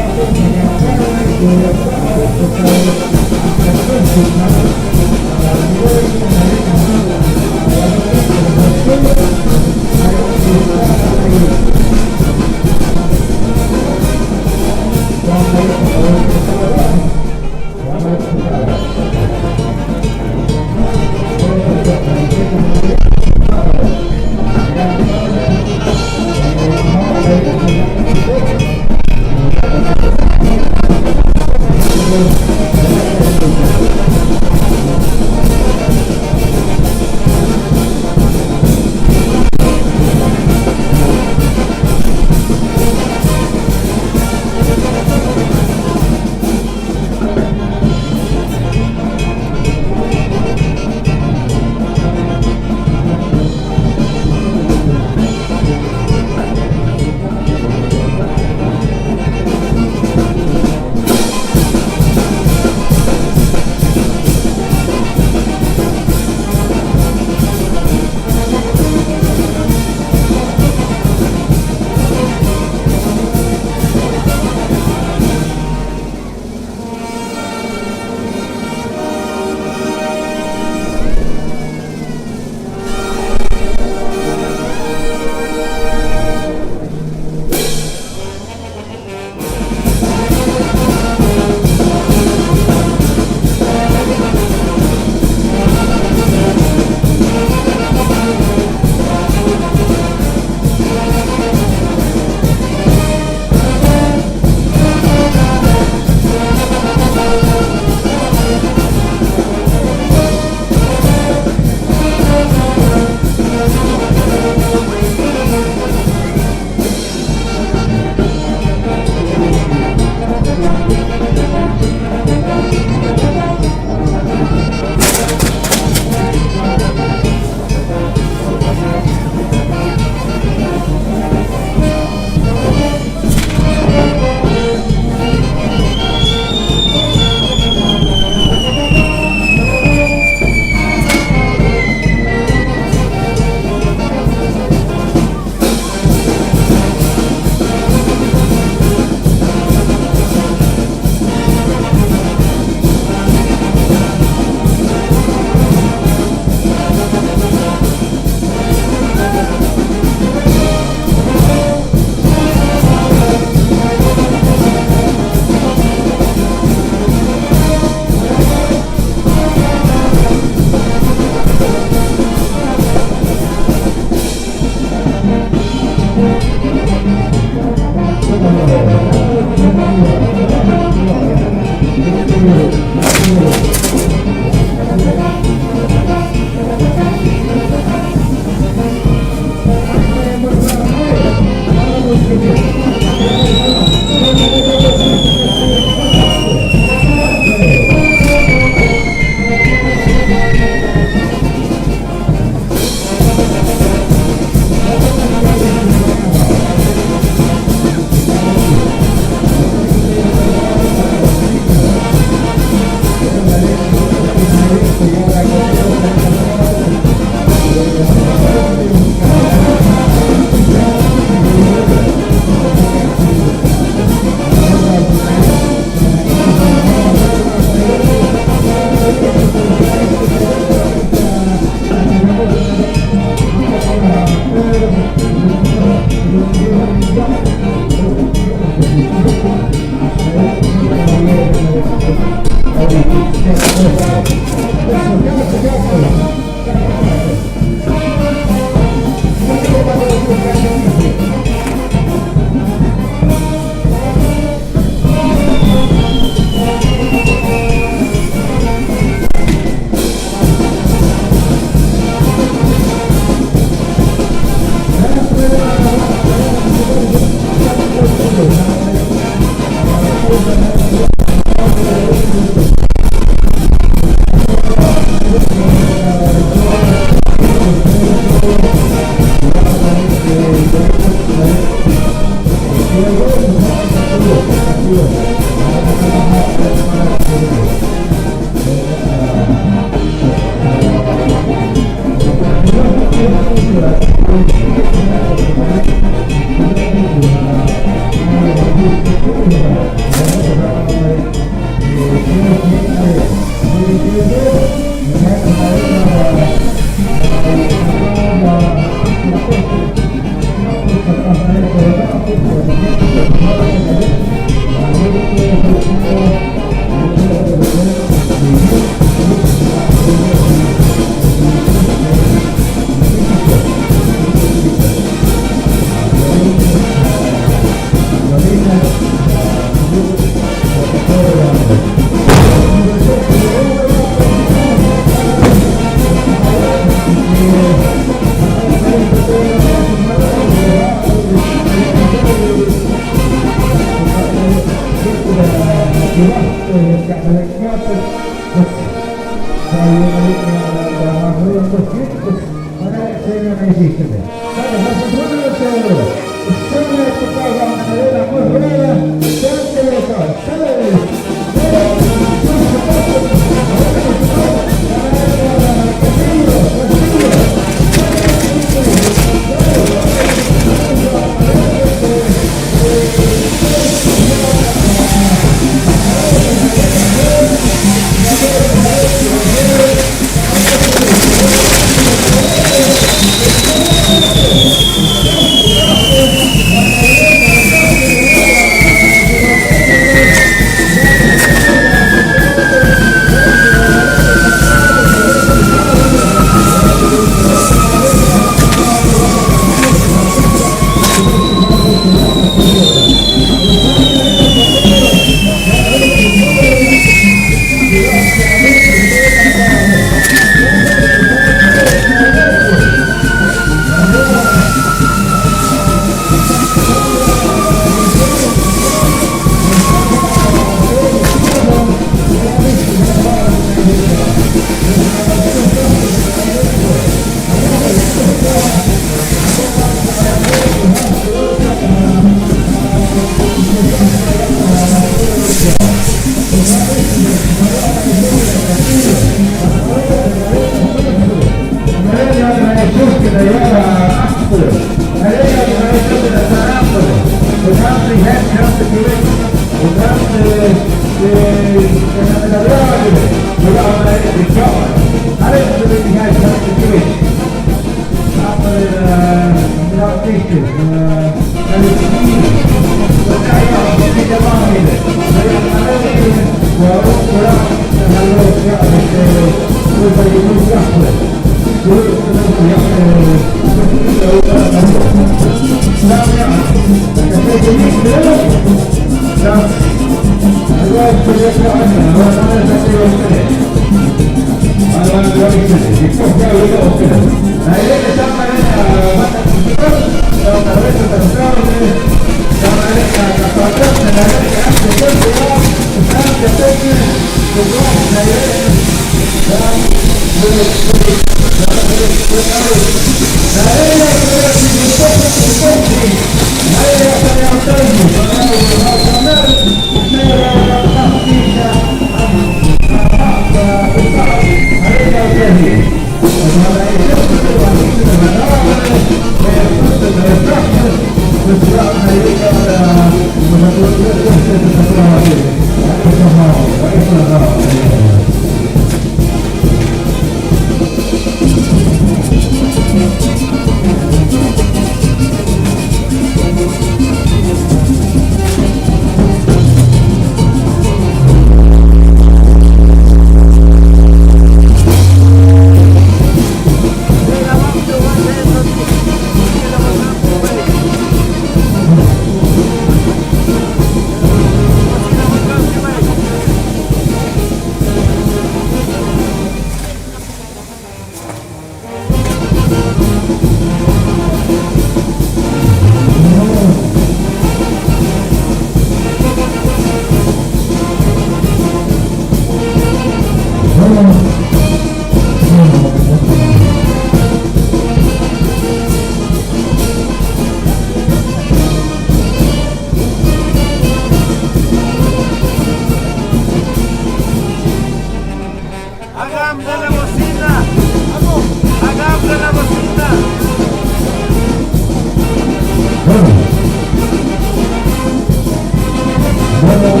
D: Gracias.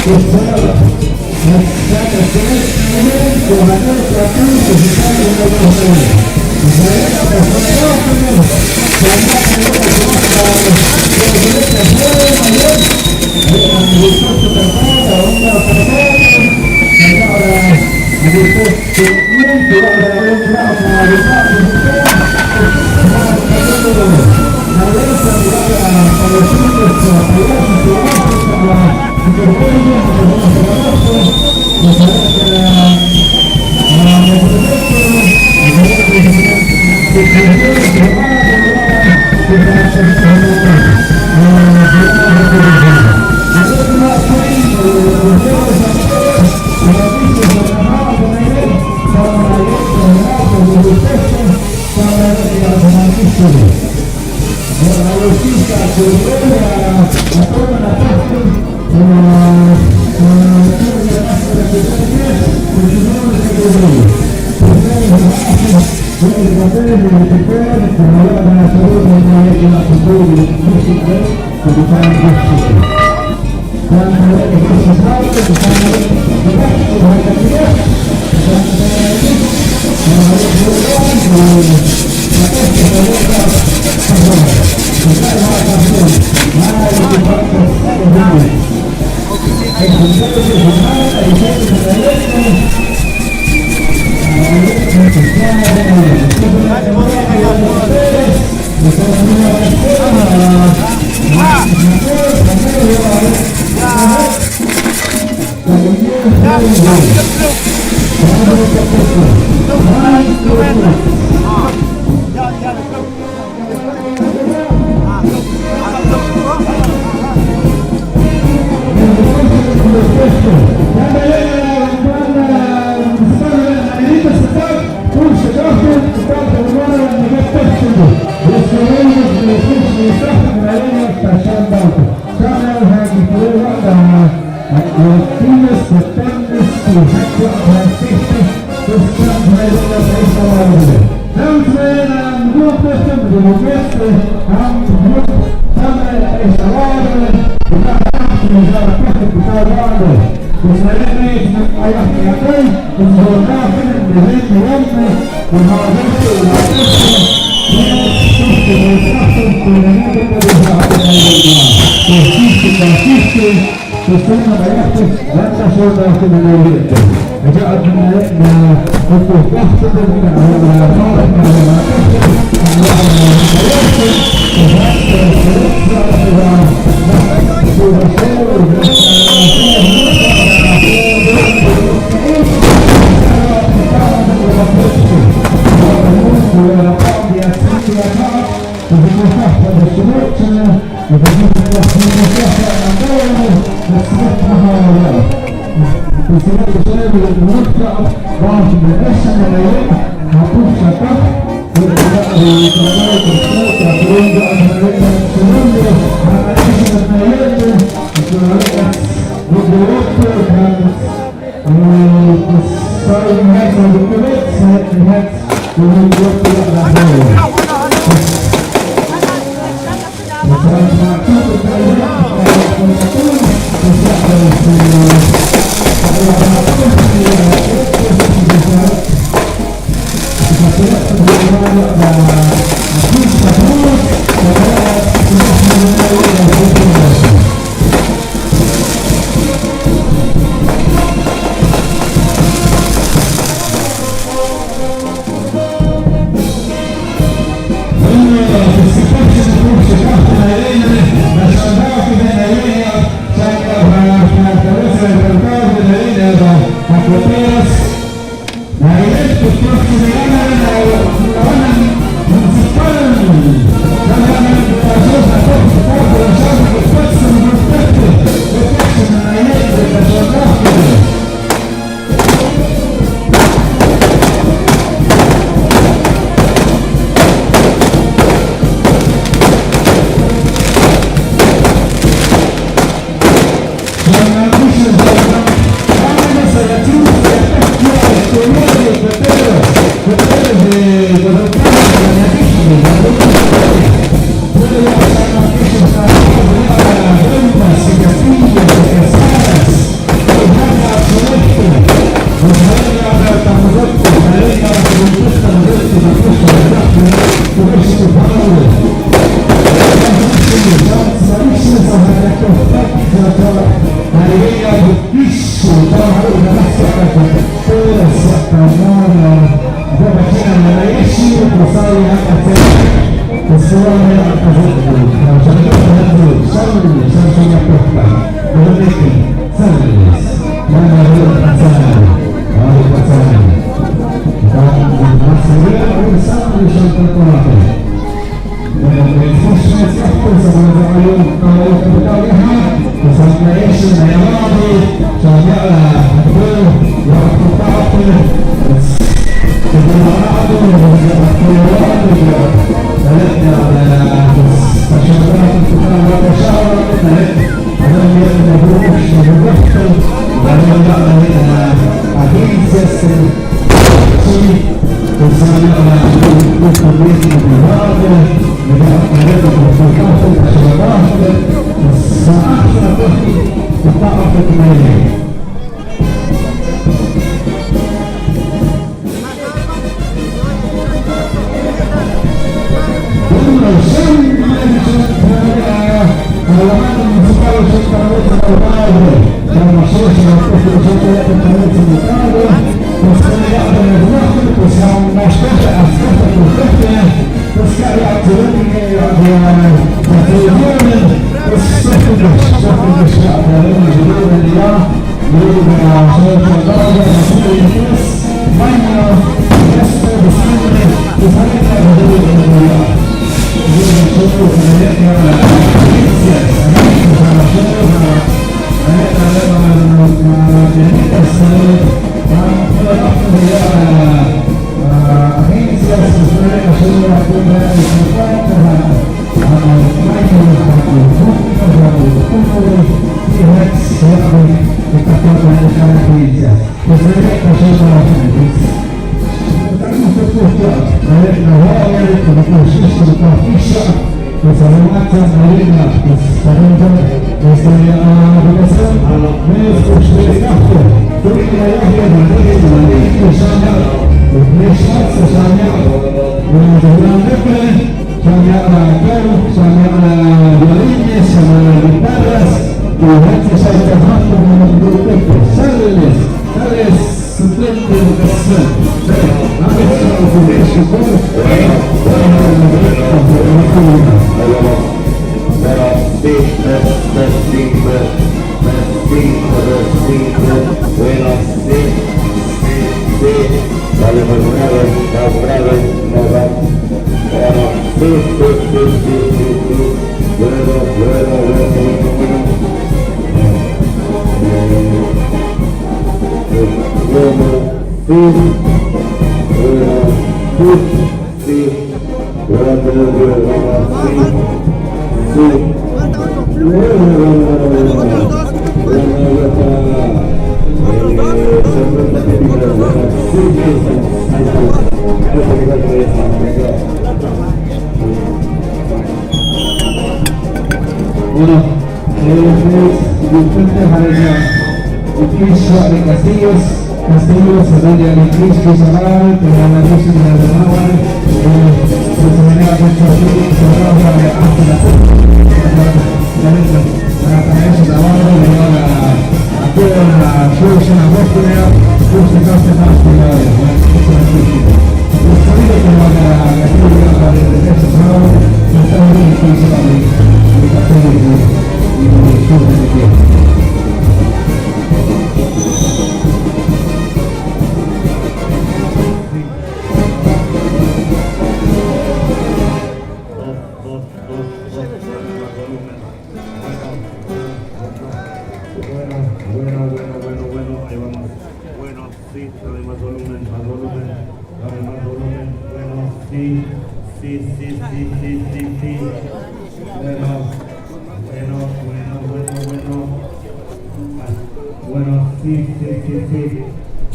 A: Gracias.
B: Castillos, Amelia Cristo Saral, que la Virgen de la Agua, que se venía a nuestro Espíritu Sagrado hasta la para eso trabajo, le dio a toda la Fuerza Apóstola, Fuerza Apóstola, los sonidos que van a la actividad para el regreso sábado, están muy principalmente el católico y el sur de tierra.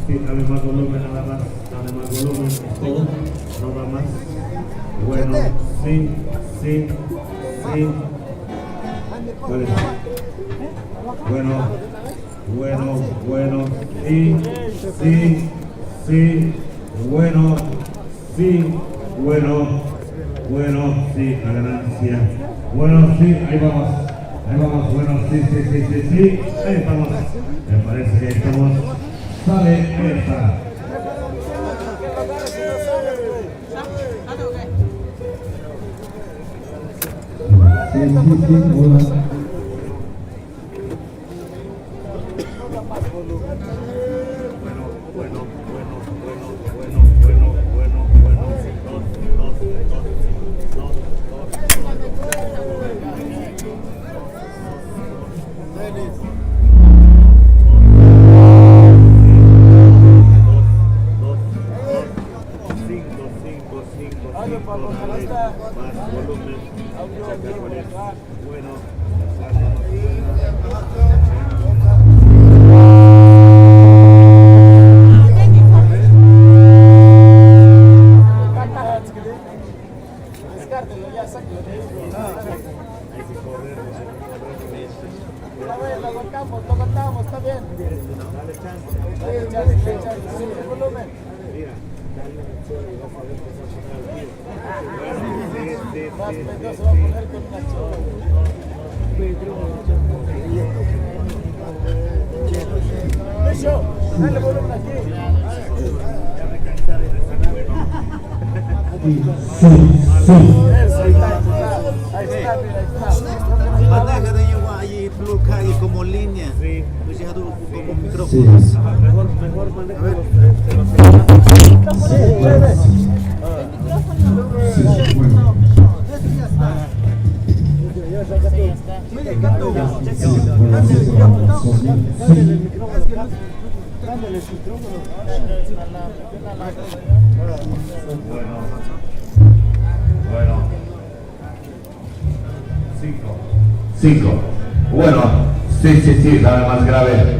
F: Dame más volumen, nada más, dame más volumen, todo, no va más. Bueno, sí. Vale. Bueno, sí, la ganancia. Bueno, sí, ahí vamos. Ahí vamos, bueno, sí, ahí estamos. Me parece que ahí estamos. Sale esta. Más volumen, bueno,
D: Lo contamos, está bien. Dale chance, sube el volumen. Más Pedro se va a poner con una chola. Eso, dale volumen aquí. Eso, ahí está, mira,
G: Ada katanya Wak Ayi perlu kaya como línea. Terus satu como micrófonos.
F: Mejor manejo Bueno. 5. Bueno, sí, dame más grave.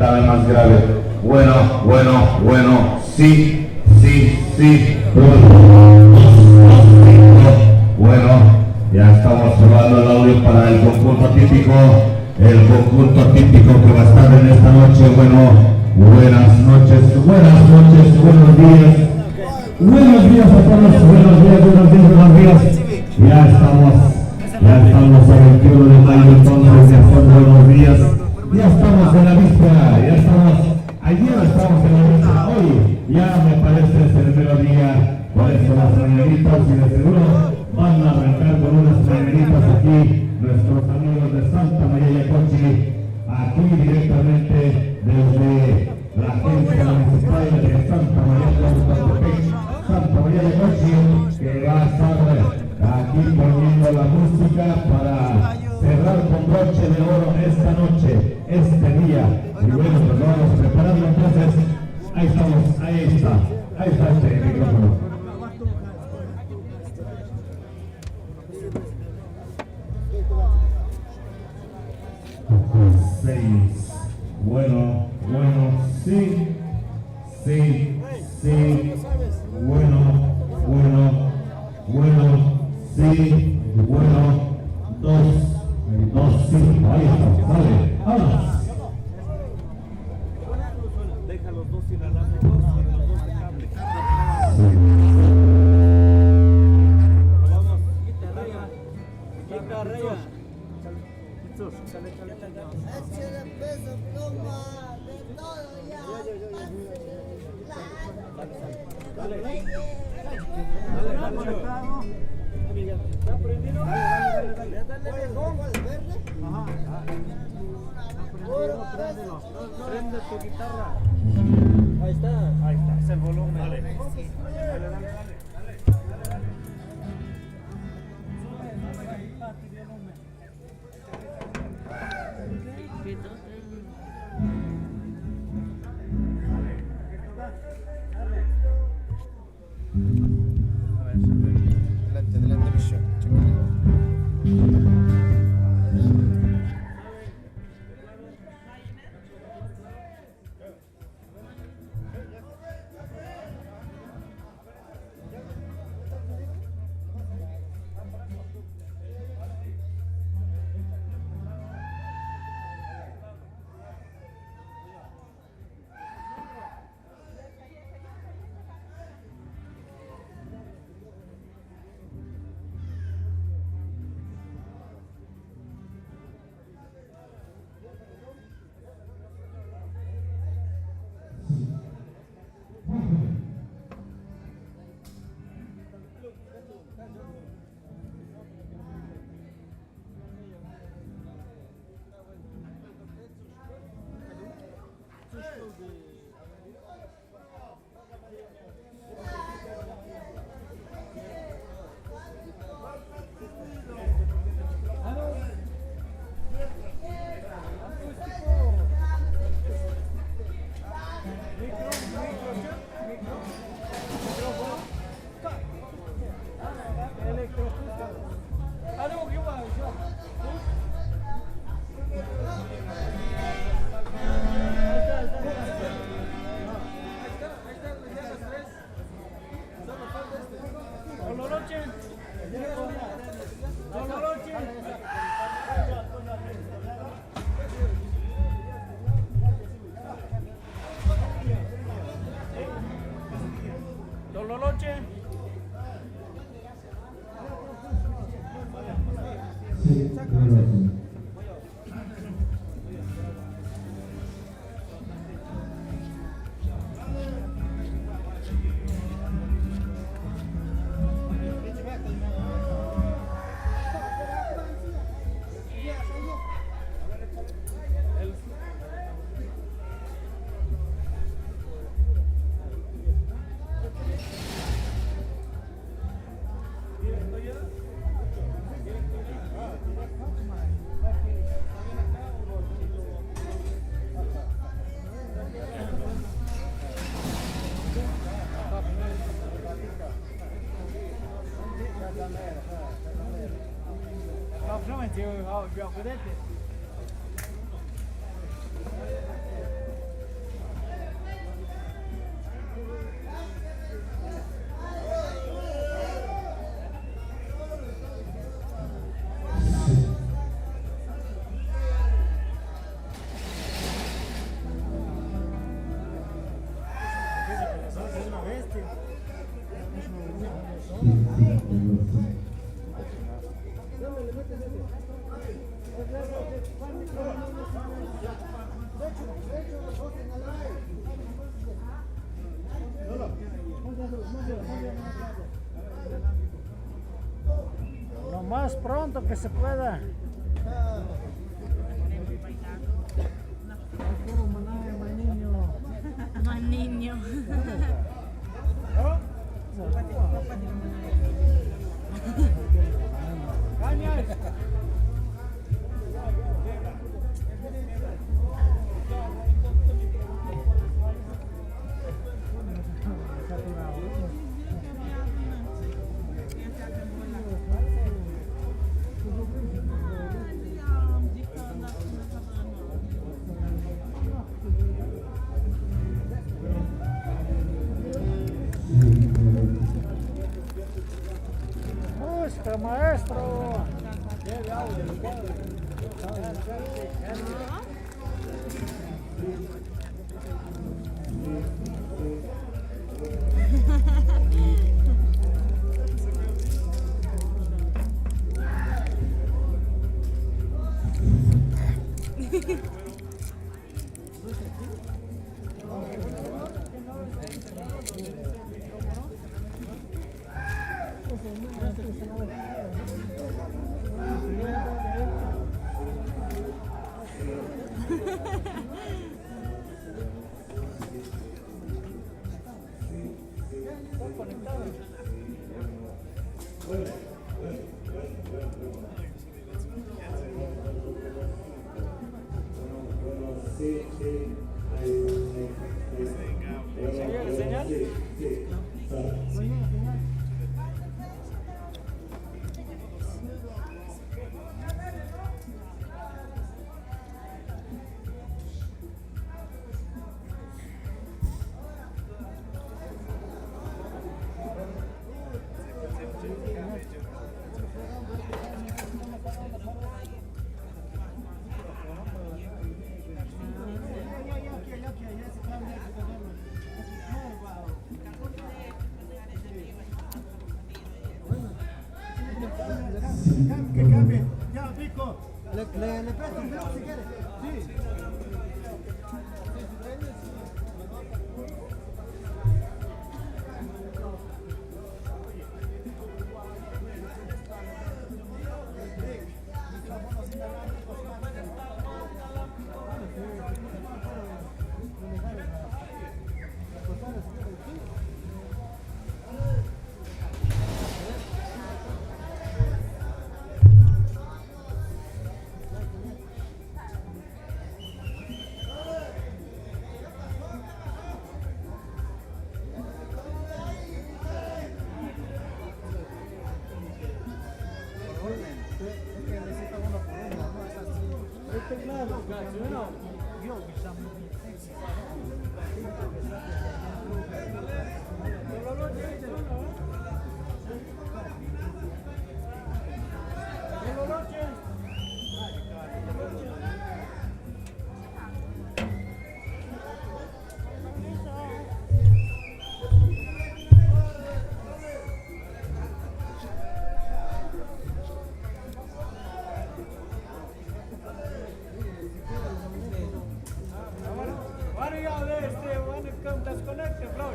F: Bueno, sí. Bueno, ya estamos probando el audio para el conjunto típico que va a estar en esta noche. Bueno, buenas noches, buenos días. Buenos días a todos, buenos días. Ya estamos a 21 de mayo, entonces ya son buenos días. Ya estamos en la víspera, ayer estamos en la víspera, hoy ya me parece es el mediodía. Por eso las mañanitas y de seguro van a arrancar con unas mañanitas aquí nuestros amigos de Santa María Yacochi, aquí directamente desde la agencia municipal de Santa María Yacochi, que va a estar aquí poniendo la música para cerrar con broche de oro esta noche, este día. Y bueno, pues vamos preparando entonces. Ahí está este micrófono. Seis. Bueno, sí. Bueno, sí, dos, sí, ahí está, vale, vámonos. Deja los dos sin alarma, los dos de cable. Vamos, quita raya.
E: Échale peso, pluma, de todo ya.
F: Dale.
D: ¿Está prendido? Dale. Prende tu guitarra. Ahí está, es el volumen. Dale.
G: Adelante, misión.
F: Sí, gracias.
D: Lo más pronto que se pueda.
H: Más niño.
D: Música, maestro.
G: Que cambie. Ya, Pico. Le presto un dedo si quiere. Sí.
H: One of y'all there still want to come disconnect the flow.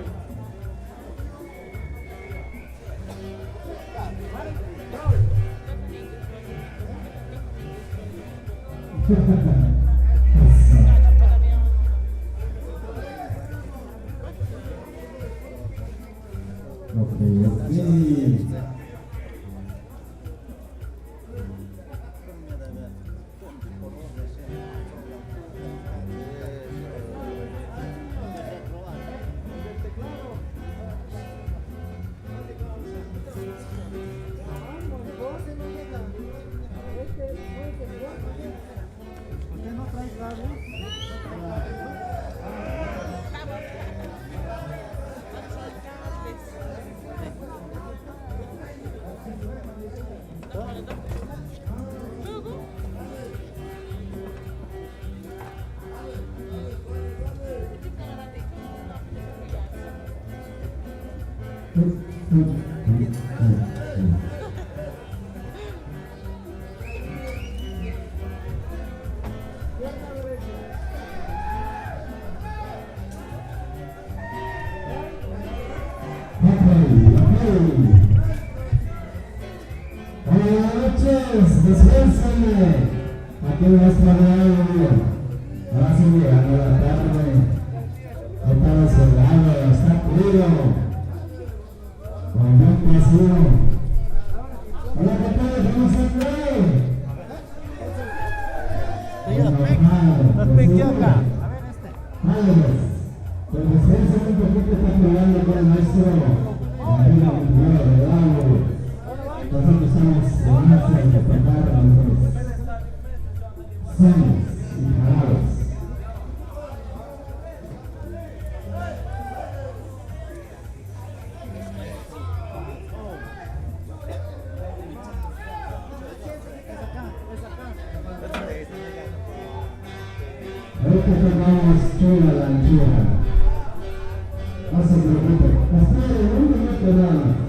B: Buenas noches, descansen. Aquí nuestro radio. Ahora sí llegando la tarde. Está cerrado, está frío. Con buen pasivo. Hola, ¿qué tal? ¿Cómo se fue? Pues descansen un poquito, está jugando con el maestro. Nosotros estamos en marcha de tocar a los sanos y jalados. Ahorita tocamos chula la anchura. No se preocupe. Hasta un minuto nada más.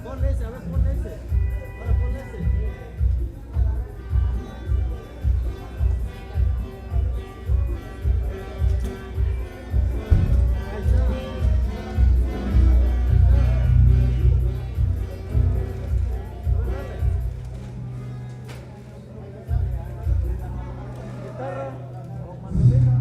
H: Ponle ese, a ver, ponle ese. Ahora ponle ese. Guitarra o mandolina.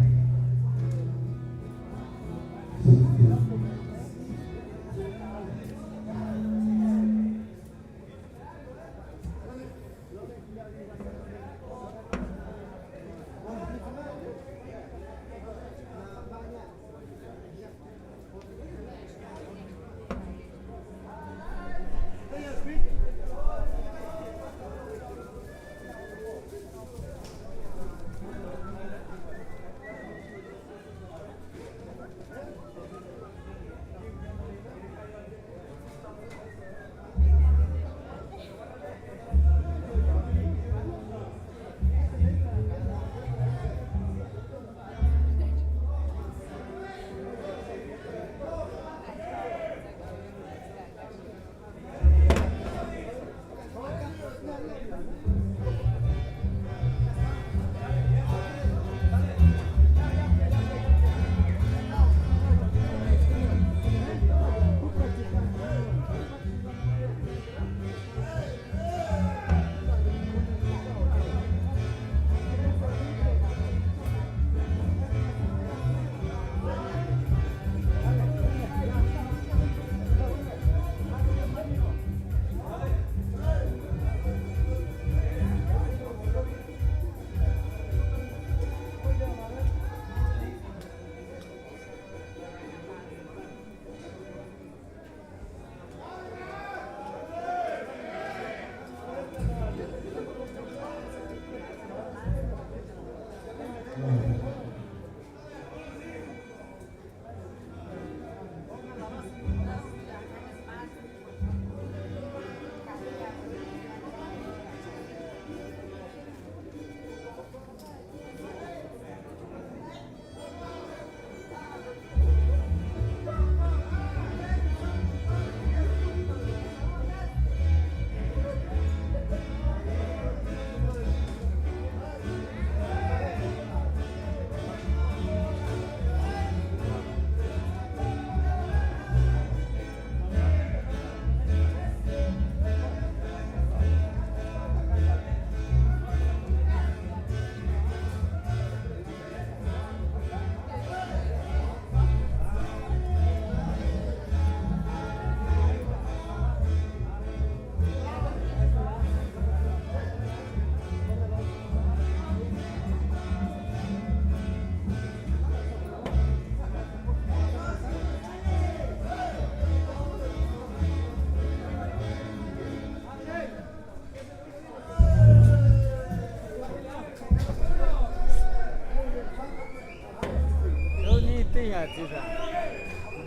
H: Țiza.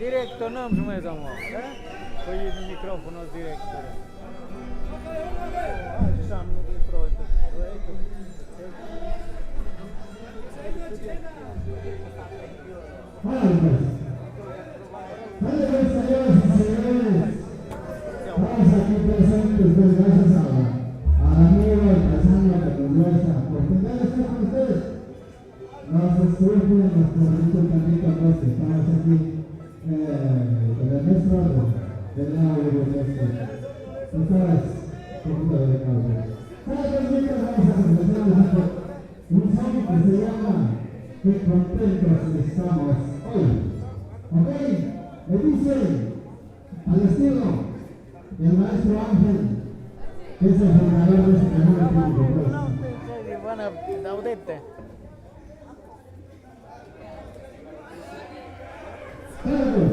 H: Direcționăm și mai zămă, da? Păi microfonul direct. Așa am proiectul.
B: Estamos aquí presentes, pues gracias a Daniel, a Alessandra, a Conversa, por tener estar con ustedes. Nos estuvo nuestro rico Camito Coste, estamos aquí con el maestro del lado de Coste. Ustedes, un poquito de causa. Cada vez que vamos a presentar un son que se llama Qué contentos estamos hoy. ¿Ok? Me dicen al estilo el maestro Ángel, que es el fundador de este mejor equipo.
H: Van a Daudete.
B: Carlos.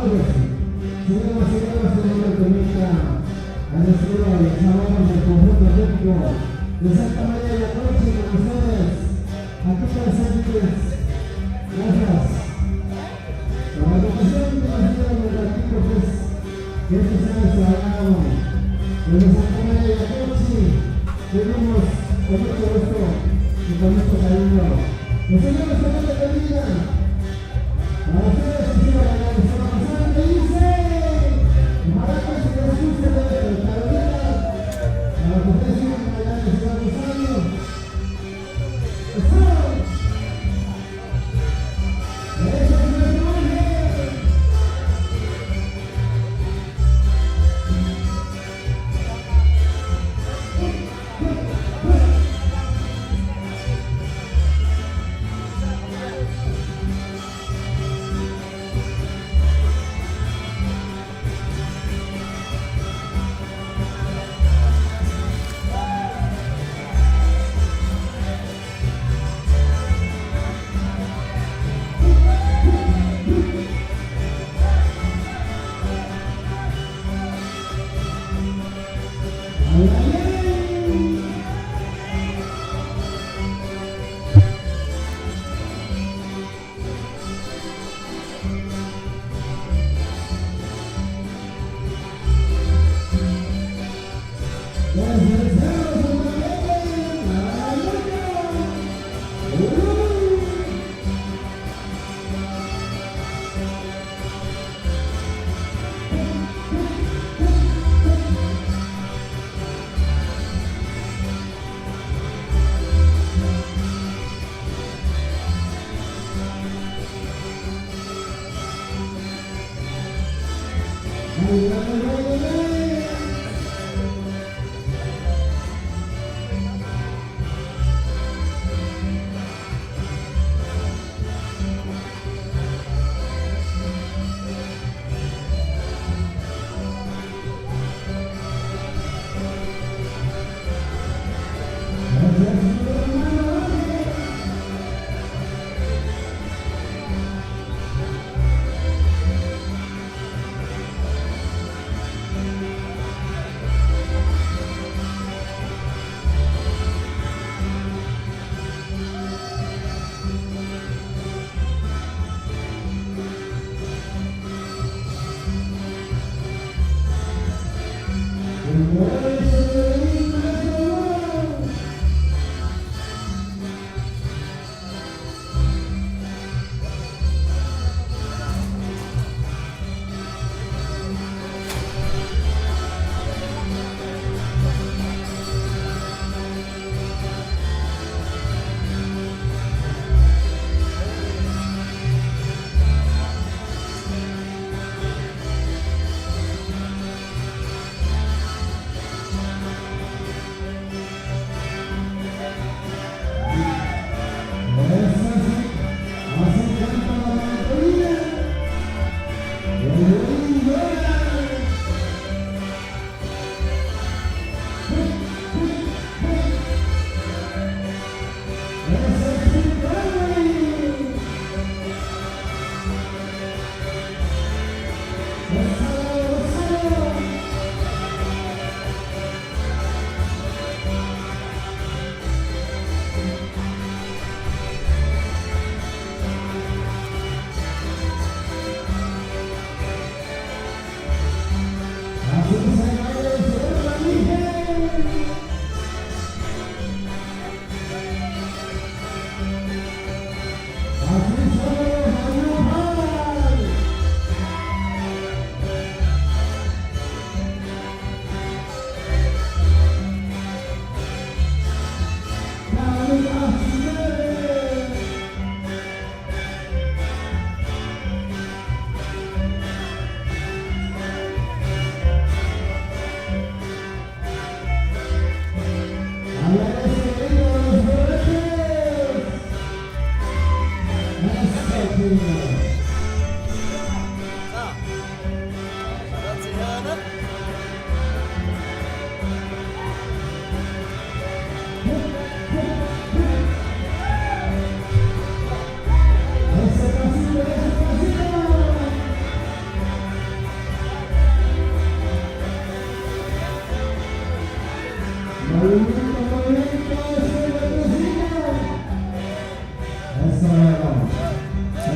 B: Ahora sí. Señoras y señores, tenemos la comida a nuestro sabor del conjunto atlético de Santa María de la Noche con ustedes. Aquí presentes. Gracias. Por la educación que nos dieron los artículos que este sea nuestro agrado. Desde Santa María de la Noche venimos con mucho gusto y con mucho cariño. Los señores que no te olvidan. Para ustedes que sigan la organización que dice Maracas y Jesús de Carolina. Para que ustedes sigan allá en Ciudad Rosario.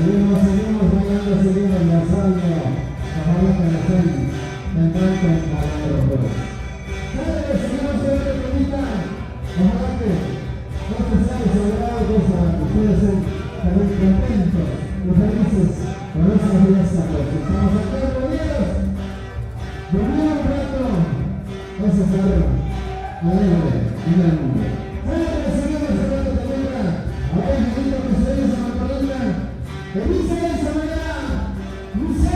B: Seguimos bailando, seguimos enlazando. Ojalá que la gente encuentre el valor. Seguimos siempre bonita. Ojalá que no se sean celebrados, ustedes estén también contentos y felices con esta fiesta. Estamos aquí reunidos. Dormir un rato. Eso es algo alegre en el mundo. Seguimos celebrando también. A ver, bonito que se dice a Magdalena. ¡Que dice eso, María! ¡Dice!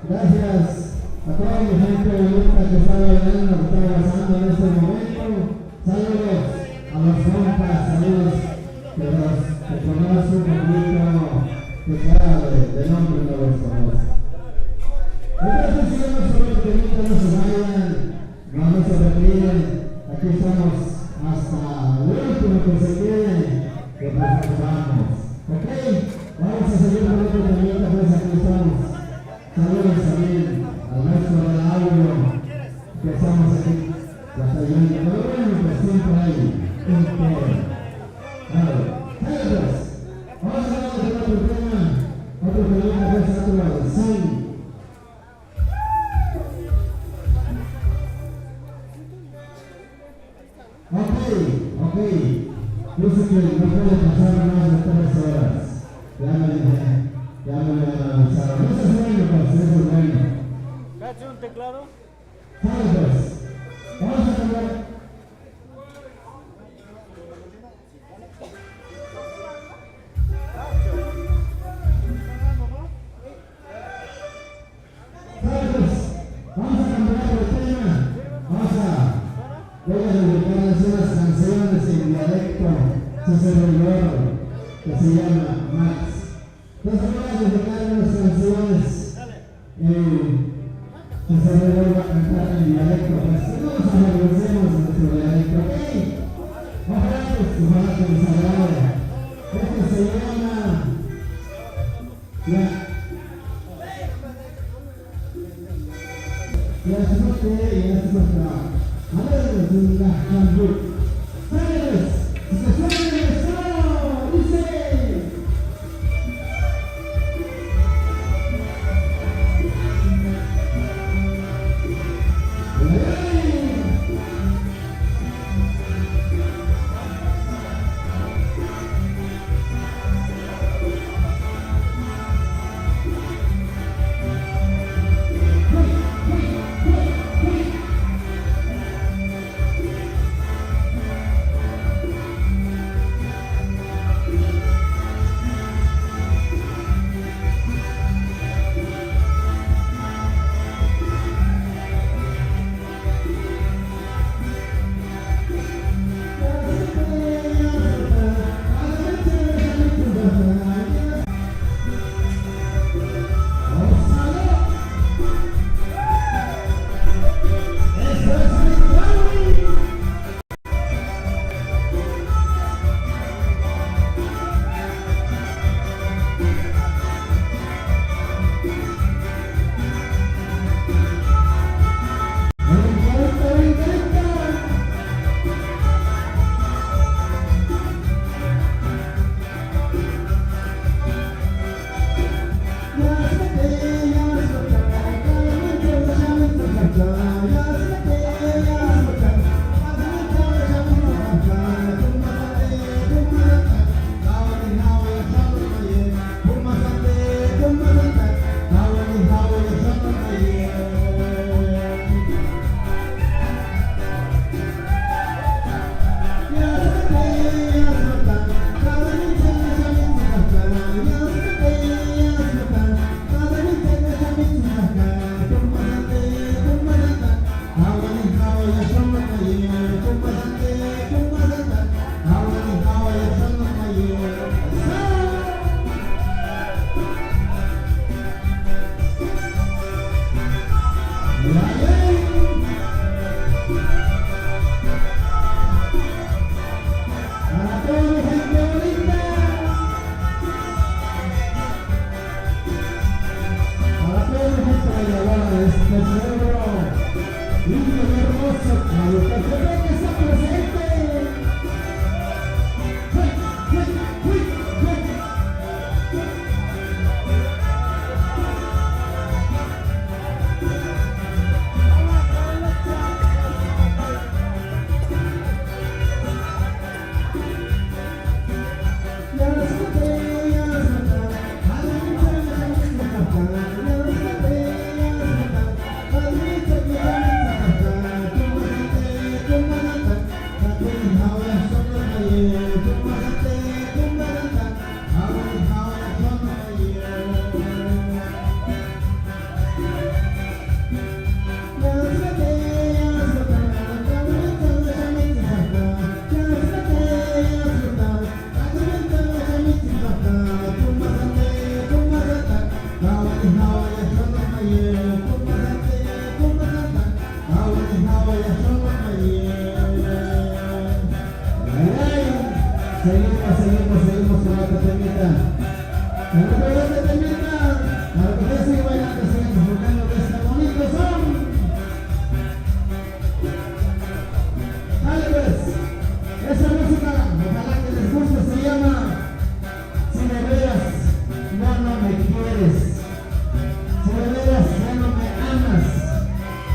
B: Gracias a toda mi gente bonita que está bailando, que está abrazando en este momento. Saludos a los compas, saludos que conozco un poquito, que cada de nombre no los conozco. Entonces sigamos con los que no se vayan, no se retiren. Aquí estamos hasta el último que se quede, que pues vamos. ¿Ok? Vamos a seguir con otro temita, pues aquí estamos. Saludos también al resto del audio que estamos aquí batallando. Pero bueno, pues siempre hay un tema. Saludos. Vamos a hablar de otro tema. Otro tema que es otro sí. Ok. Yo sé que no puede pasar más de 3 horas. Ya me avisaron. Eso es bueno, pues, eso es bueno.
H: ¿Cacho un teclado?
B: Saludos. Vamos a cambiar. Vamos a cambiar de tema. Voy a dedicarles unas canciones en dialecto sacerdotal que se llama Max. Entonces voy a dedicar unas canciones que se va a cantar en dialecto, pues que no nos avergoncemos de nuestro dialecto, ¿ok? Ojalá que les agrade. Esto se llama
A: Seguimos con la temita. La temita. Para que ustedes sigan bailando, sigan disfrutando de este bonito son. Dale pues. Esa música, ojalá que les guste, se llama Si de veras ya no me quieres, si de veras ya no me amas,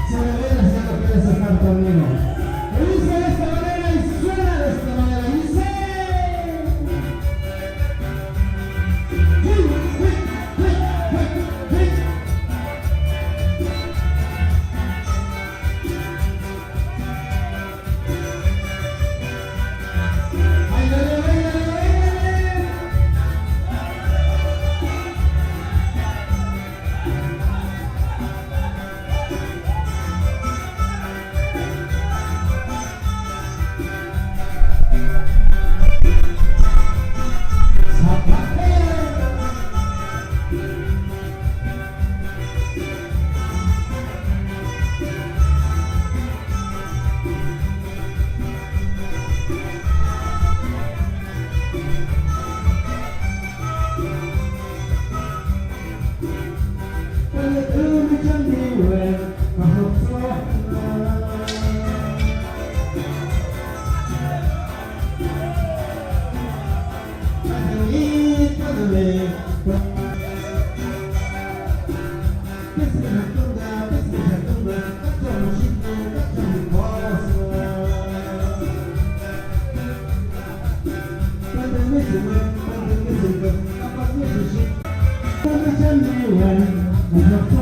A: si de veras ya no quieres estar conmigo. Y dice de esta manera y suena de esta manera. Dice. I hope so.